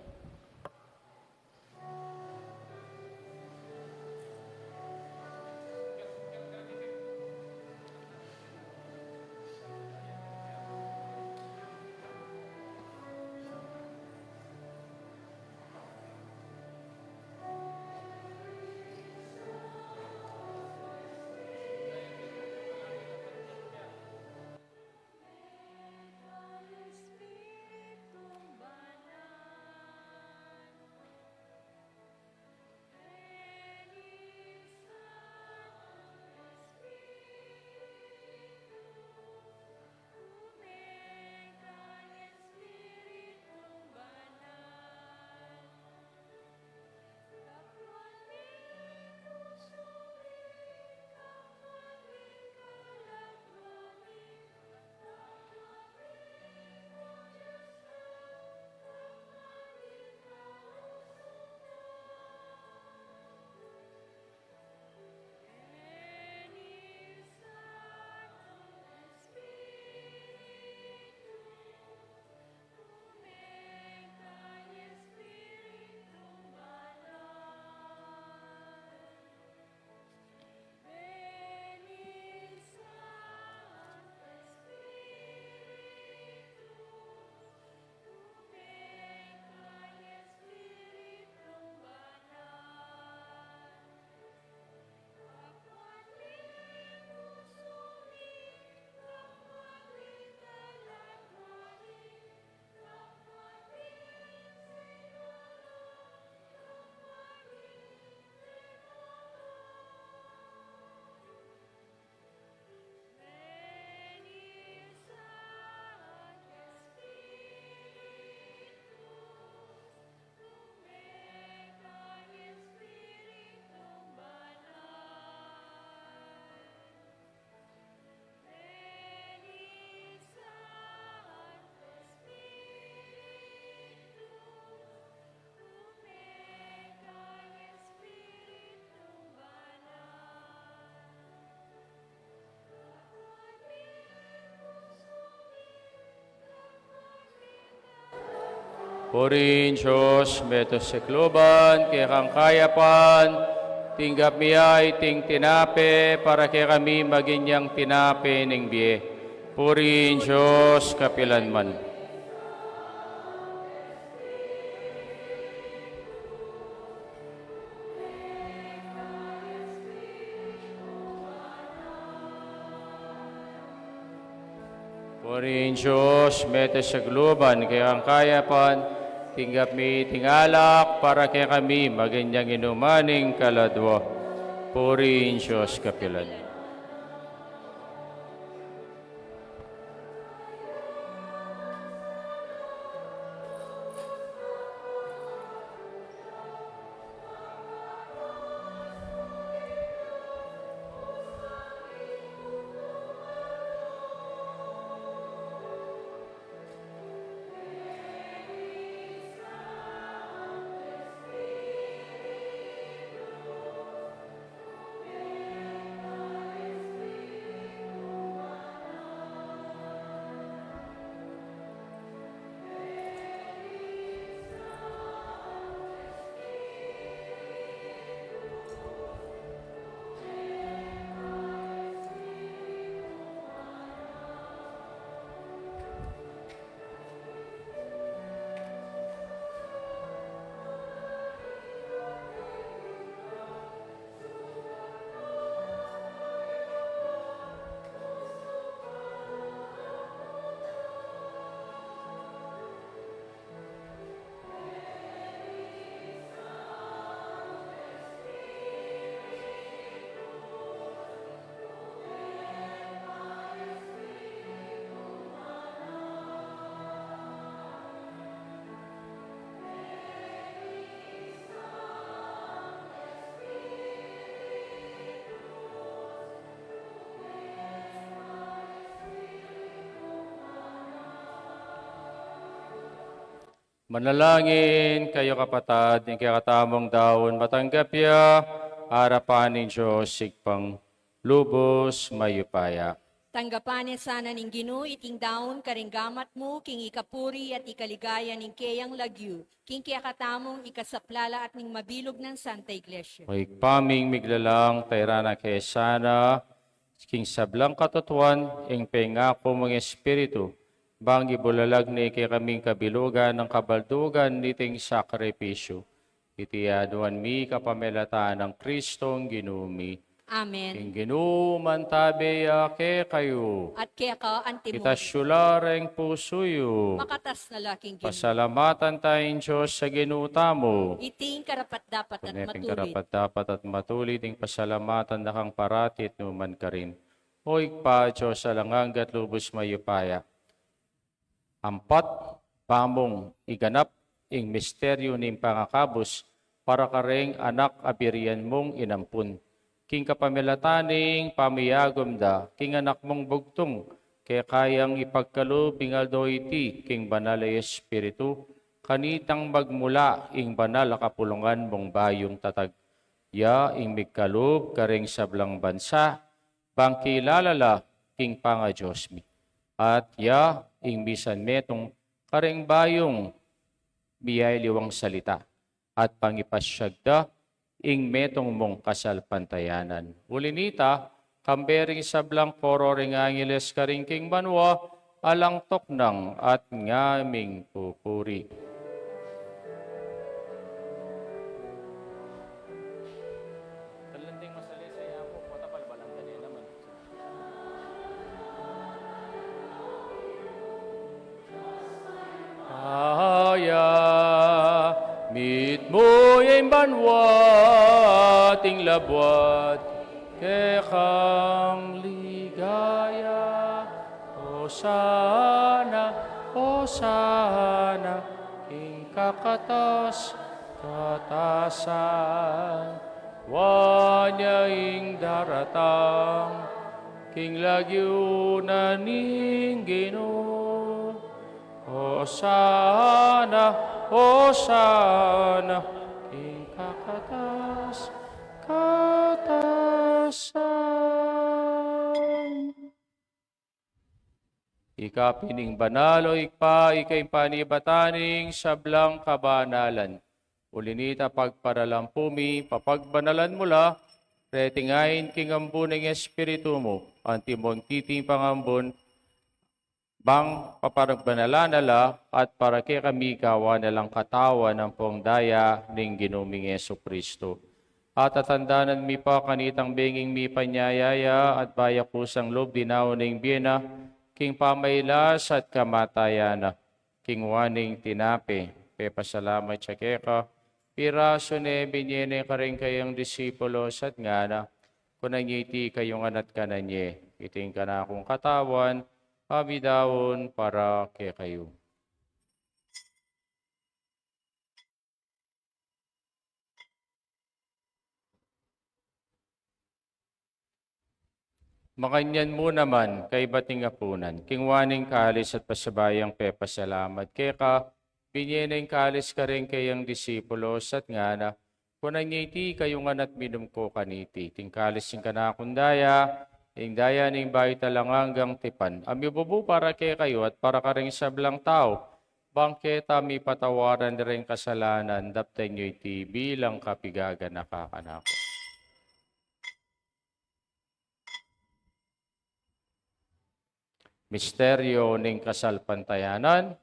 Purin Diyos, meto sekloban, kaya kang kayapan, tinggap miyay ting tinape, para kaya kami maginyang tinape ning biye. Purin Diyos, kapilanman. Purin Diyos, meto sekloban, kaya kang kayapan, tinggap mi tingalak, para kaya kami maginyang inumaning kaladwa. Purin Diyos, kapilan. Manalangin kayo kapatid, ng kakatamong daon, matanggap ya, harapan ng Diyos, sigpang lubos, mayupaya. Tanggapanin sana ning Ginoo iting daon karinggamat mo king ikapuri at ikaligaya ning kayang lagyu king kiyakatamong ikasaplala at ning mabilog ng Santa Iglesia. May paming miglalang, tayrana kay sana, king sablang katutuan, ing pengako mga espiritu, bang ibulalag ni kay kaming kabilugan ng kabaldugan niting sakripisyo. Itiaduan mi kapamelataan ng Kristong ginumi. Amen. Ing ginuman tabi ake kayo. At kaya ka antimo, Kita syulareng pusuyo. makatas na laking Ginoo. Pasalamatan tayong Diyos sa ginuta mo. Iting karapat dapat at Kuneping matuloy. karapat dapat at matuloy ding pasalamatan na kang paratit numan ka rin. Hoy pa Diyos alanganggat lubos mayupaya. Ampat, pamong iganap ing misteryo ning pangakabos para kareng anak abirian mong inampun. King kapamilataning pamiyagom da, king anak mong bugtong, kaya kayang ipagkalo bingaldo iti, king banal ay espiritu, kanitang magmula ing banal kapulungan mong bayong tatag. Ya ing migkalob kareng sablang bansa, bangkilalala king panga Diyos mi. At ya ing bisan metong kareng bayong biyay liwang salita at pangipasyagda ing metong mong kasalpantayanan. Ulinita, kambering sablang koro ring angeles karing king banwa, alang toknang at ngaming pupuri. Mit mo yung banwa, ting labwat, kekang ligaya. Hosana, Hosana, king kakatas, katasan. Wanya ing daratang, king lagyo na ning Ginoo. Hosana, Hosana, king kakatas, katasan. Ikapining banal o ikpa, ikay panibataning sablang kabanalan. Ulinita pagparalampumi, papagbanalan mula, retingain king ambuning espiritu mo, antimong titing pangambon, bang paparagbanala at para kay kami gawa nalang katawan ng pongdaya ning ginuming Yesu Kristo. At tatandanan mi pa kanitang benging mi panyayaya at baya kusang loob dinaw ning biyena, king pamaylas at kamatayana, king waning tinape, pepasalamat sa keka, piraso ne binyene ka rin kayong disipulos at ngana, kunanyiti kayong anat kananye, iting ka na akong katawan, kami daon para kay kayo. Makanyan mo naman kay bating apunan, kingwaning kalis at pasabayang pepasalamat kay ka, binyeneng kalis ka rin kayang disipulos at ngana, kunanyiti kayong anat minum ko kaniti, tingkalis yung kanakundaya, ing daya ning bayi talanganggang tipan, amibubu para kay kayo at para ka rin sablang tao, bangketa mi patawaran rin kasalanan, dapten nyo iti bilang kapigaga nakakanako. Misteryo ning kasalpantayanan.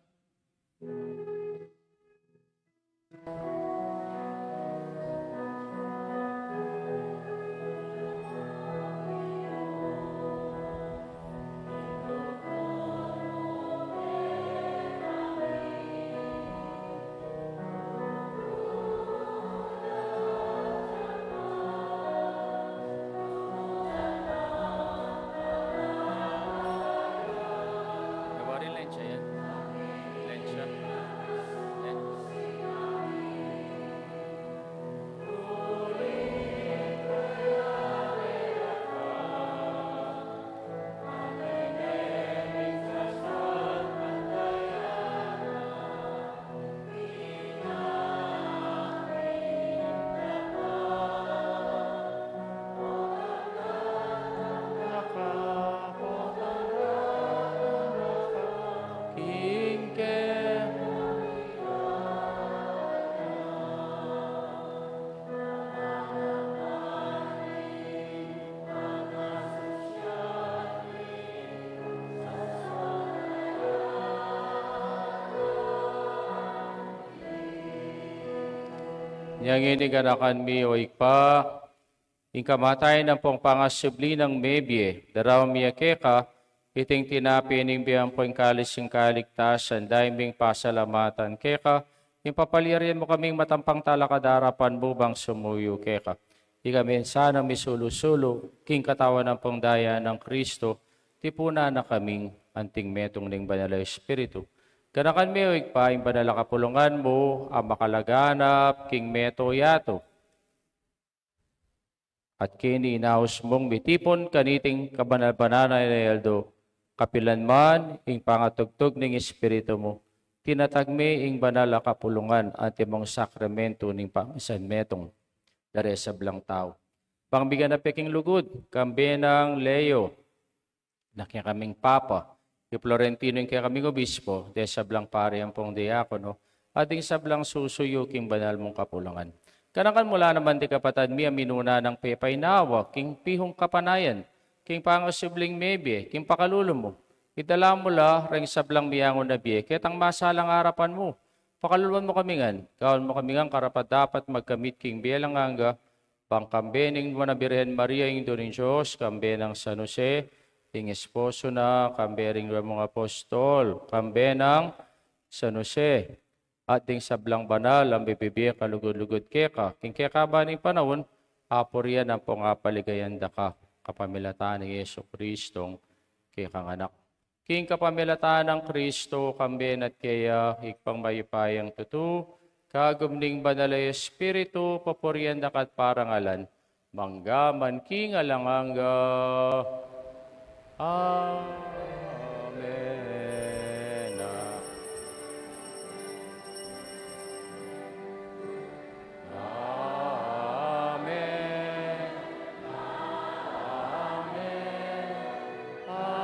Niyang iniganakan mi o ikpa, ing kamatay ng pong pangasubli ng mebye, daraw miya keka, iting tinapi ning biyang pong kalis yung kaligtasan, daiming pasalamatan keka, ing papalirian mo kaming matampang talakadarapan bubang sumuyo keka. Ikamin sana misulusulo, king katawan ng pong daya ng Kristo, tipuna na kaming anting metong ning banal na Espiritu. Ganakan mi o ikpa, ing banal na kapulungan mo, ang makalaganap, king meto yato. At kini inaus mong mitipon kaniting kabanal-banana na Eldo, kapilan man, ing pangatugtog ning Espiritu mo, tinatagmi ing banal na kapulungan at imong sakramento ning pangasan metong, dari sa blang tao. Pangbigan na peking lugod, kambi ng Leo, nakya kaming Papa, yung Florentino yung kaya kaming obispo, de sablang pare ang pong diakono, ating sablang susuyo king banal mong kapulungan. Kanakan mula naman di kapatad mi, minuna ng pepay nawa, king pihong kapanayan, king pangasubling mebye, king pakululo mo. Itala mula, ring sablang miyangon na biye, ketang masalang harapan mo. Pakaluluan mo kami ngan, kaon mo kami ngan karapat dapat magkamit king bielang hangga, pangkambening mo na Birhen Maria, ing doon Diyos, kambe ng San Jose, ing esposo na, kambering mga apostol, kambe ng San Jose, at ding sablang banal, ang bibibigay kalugod-lugod keka, king keka ba ning panahon, aporian ang pongapaligayan da ka, kapamilataan ng Yesu Kristong kekang anak. King kapamilataan ng Kristo, kamben at kaya, ikpang mayupayang tutu, kagumning banal na Espiritu, paporian da kat parangalan, manggaman king alanganga. Amen. Amen. Amen.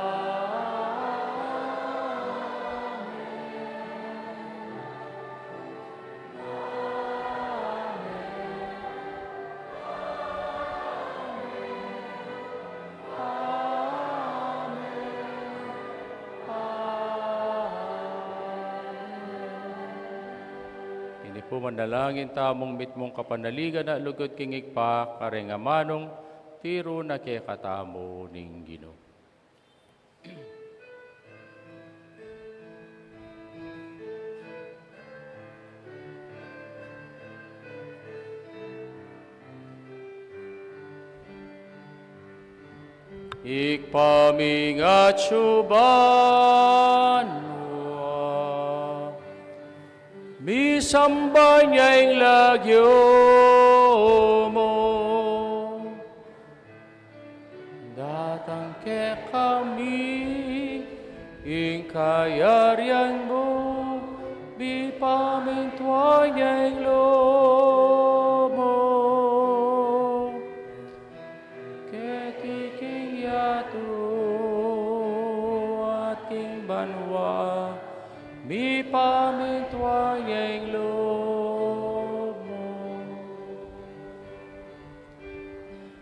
Pumanalangin tamong mitmong kapanaligan na lugod kingig pa, karengamanong tiro na kay katamo ning Ginoo. Ikpamingat syuban mo, misamba niya'y lagyo mo, datang ke kami, ing kayarian mo, di pamintuan niya'y lomo. Kekiking yato at king banwa, mi pamintuan niya'y lomo.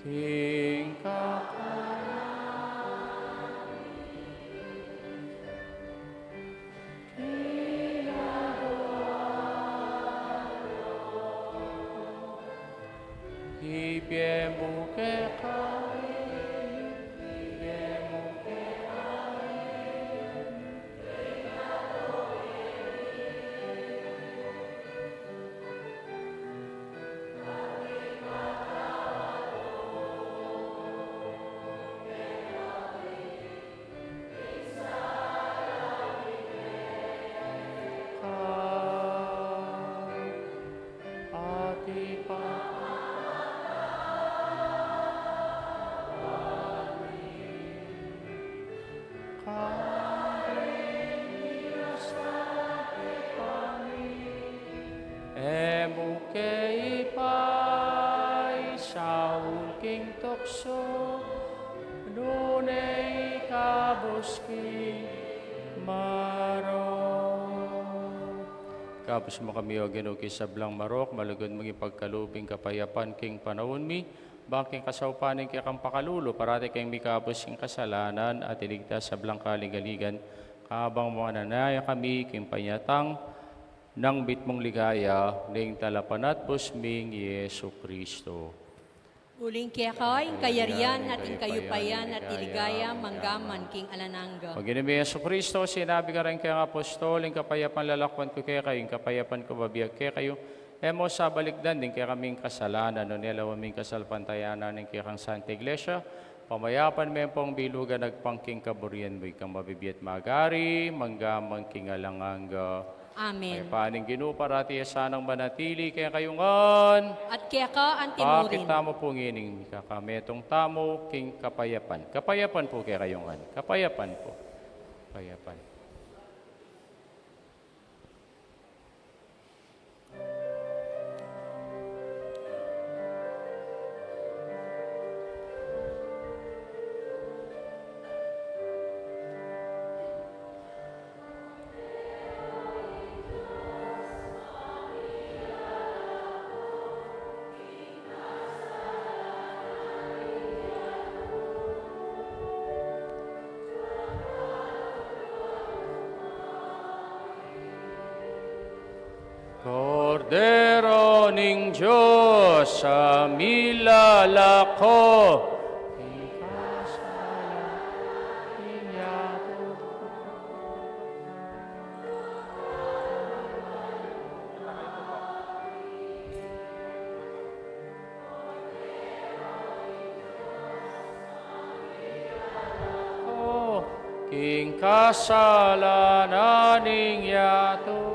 King Ipiemu ke ipay saul king tokso nunay kabuski marok. Kapos mo kami o Ginoo kisablang marok, malugod mong ipagkaluping kapayapan king panahon mi, baking kasaupaning kay kang pakalulo, parati kayong mikapos king kasalanan at iligtas sa blang kaligaligan, kabang mga nanaya kami king panyatang, nang bitmong ligaya, ning talapanat pusming Yesu Kristo. Uling kaya ka, ing kayarian at ing kayupayan at iligaya, manggaman king alananga. Pag ginami Yesu Kristo, sinabi ka rin kayang apostol, ing kapayapan lalakwan ko kaya kayo, ing kapayapan ko babiyag kaya kayo, emo sa balikdan din kaya kaming kasalanan, no nila aming kasalpantayanan, ing kaya kang Santa Iglesia, pamayapan mo pong bilugan, nagpangking kaburian mo, ikang mabibiyat magari, manggamang king alanganga. Ay Amen. paning Ginoo parati sanang manatili kaya kayungan. At kaya ka, antimurin. Bakit tamo po ngining kakametong tamo king kapayapan. Kapayapan po kaya kayungan. Kapayapan po. Kapayapan. Cordero ning Diyos sa milalako, king kasalanan ning yato.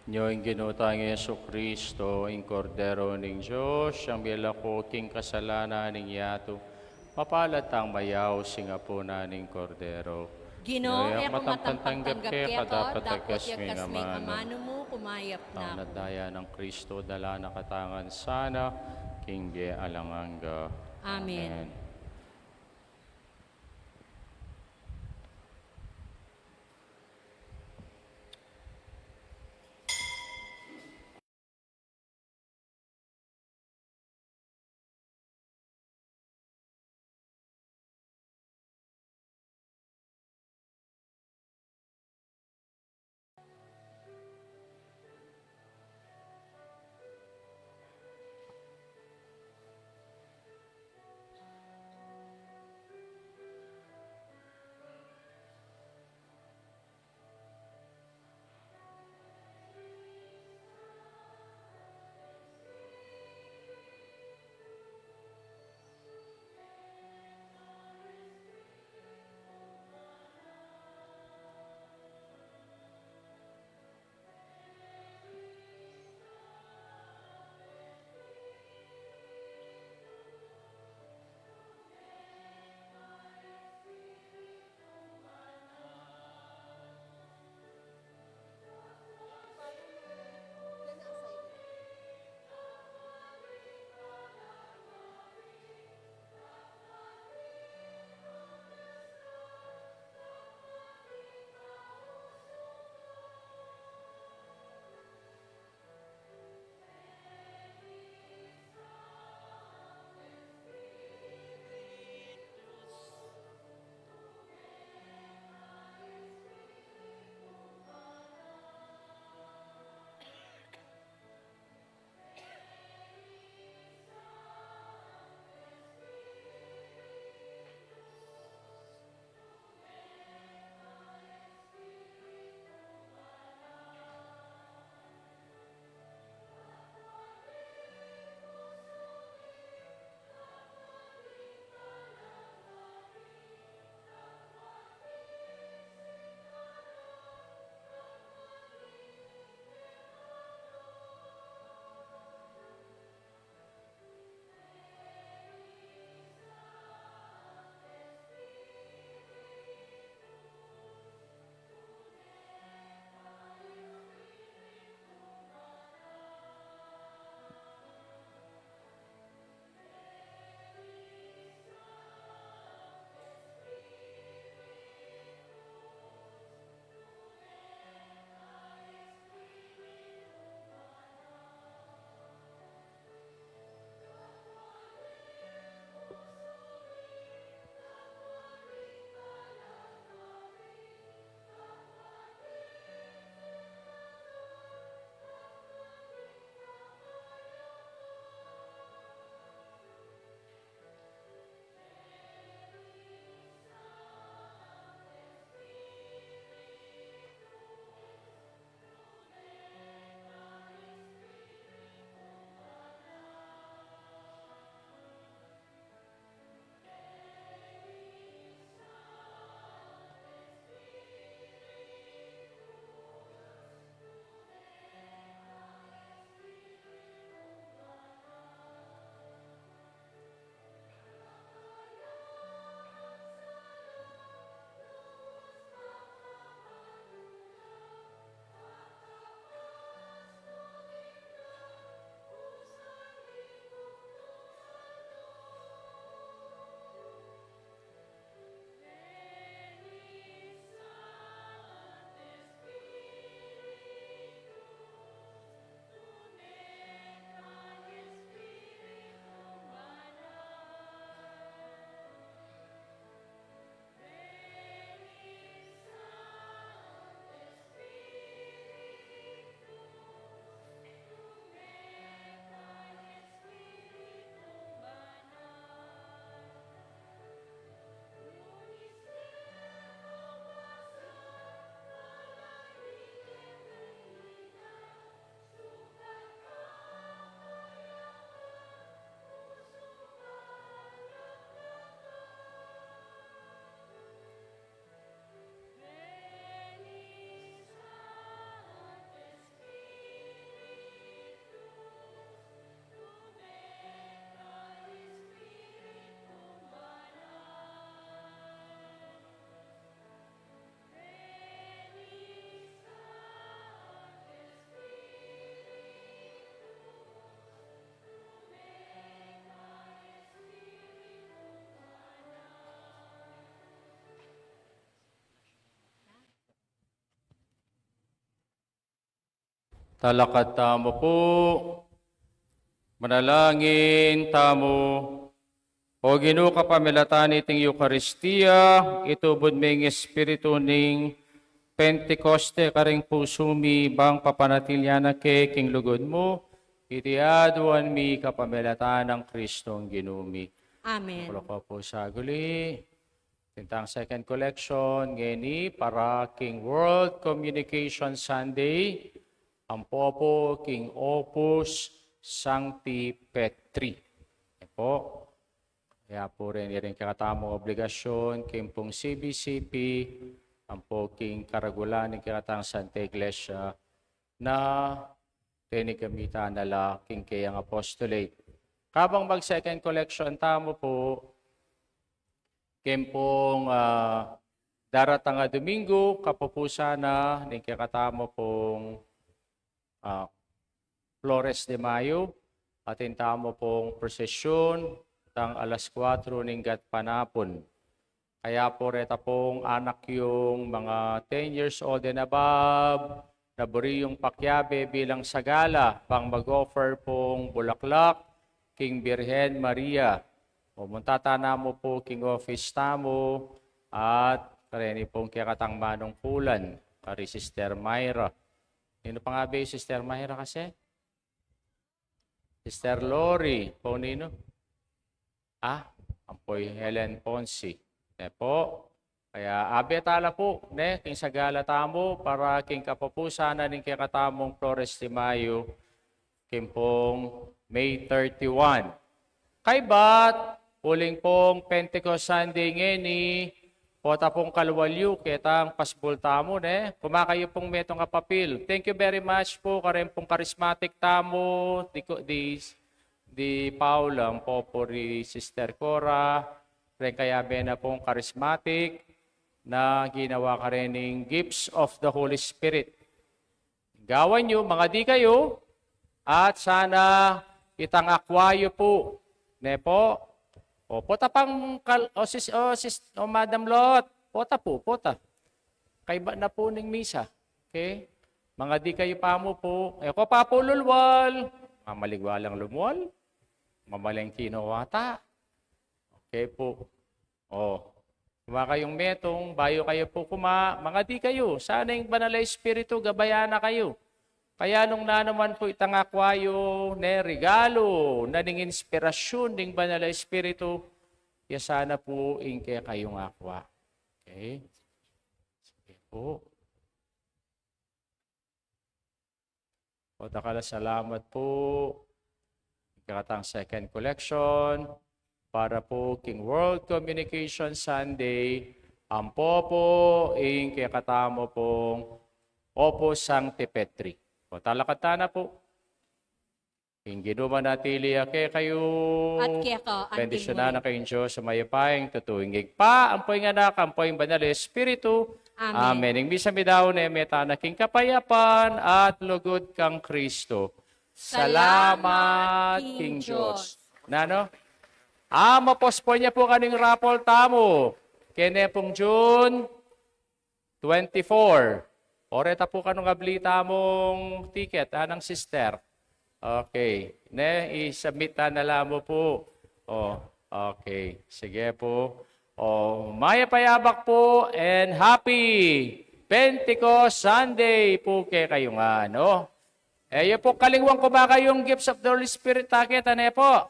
Nyo'ing ginutang Yesu Kristo, ing Cordero ning Diyos, siyang biala ko king kasalanan ning yato. Mapalat ang mayaw, singapo naning kordero. Ginoo, Ngayon, kung matangtanggap matangtanggap ke, kaya kadapat dapat agkasming kasming amano. amano mo, kumayap Ang na. nadaya ng Kristo, dala nakatangan sana, kingge alanganga. Amen. Talakad tamo po, manalangin tamo. O Ginoo kapamilatan iting Eucharistia, itubod ming Espiritu ning Pentecoste karing pusumi bang papanatilya na king lugod mo, itiaduan mi kapamilatan ng Kristong ginumi. Amen. Kulo ko po sa guli. Tintang second collection, ngeni para King World Communication Sunday, ang popo King Opus Sancti Petri. Po. Kaya po rin kakatamo obligasyon, King pong CBCP, ang po King Karagulan, ng kakatang Santa Iglesia, na tinigamita nala King Kayang Apostolate. Kabang mag second collection tamo po, King pong daratang nga Domingo, kapupusa na, ng kakatamo pong Flores de Mayo, atin tamo pong prosesyon, tang alas 4 ning gat panapon. Kaya po reta pong anak yung mga 10 years old and above, naburi yung pakyabe bilang sagala, pang mag-offer pong bulaklak, King Birhen Maria. Pumunta na mo po King Office tamo, at kareni pong kikatang manong pulan, kari Sister Myra. Nino pa nga ba yung Sister Myra kasi? Sister Lori, po nino? Ampoy Helen Ponce. Po. Kaya abetala po, king sagala tamo, para king kapupusa na ning kikatamong Flores de Mayo, king pong May 31. Kay bat, uling pong Pentecost Sunday ngeni, pota pong kalwalyo, ketang pasbol tamo, kumakayo pong metong kapapil. Thank you very much po, karen pong charismatic tamo, di Paula, ang popori Sister Cora, rin kaya na pong charismatic na ginawa ka rin ng gifts of the Holy Spirit. Gawan nyo, mga di kayo, at sana itang akwayo po. Po. Pota pang, Madam Lot, pota. Kaiba na po ng misa. Okay? Mga di kayo pa mo po. Ko pa po lulwal. Mamaligwalang lumwal. Mamaling kinawata. Okay po. Kuma kayong metong, bayo kayo po mga di kayo. Sana yung banal na Espiritu, gabayana kayo. Kaya nung naman po itang akwayo, regalo, naning inspirasyon ng banal na Espiritu, ya sana po ingke kayong akwa. Okay? Sige po. Dakala salamat po. Kakatang second collection para po King World Communication Sunday, ang popo ing kakatamo pong Opus Sancti Petri. Talakad na po. King ginuman natili ake kayo. At kaya ka, bendisyonan na kayong Diyos sa mayapayang tutuwing igpa, ampoy nga anak, ampoy banal Espiritu. Amen. Ing bisa mi daw na meta na king kapayapan at lugod kang Kristo. Salamat, King Diyos. Nano? Mapospo niya po kaning rapol tamo. Kene pong June 24. Oreta po kanong ablita mong ticket, ng sister. Okay. I-submit na lang mo po. Okay. Sige po. Maya payabak po and happy Pentecost Sunday po kayo nga, no? Yung po kalingwang kumakayong gifts of the Holy Spirit, takit, po?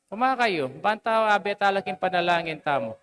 Kumakayo. Banta, abetalaking panalangin tamo.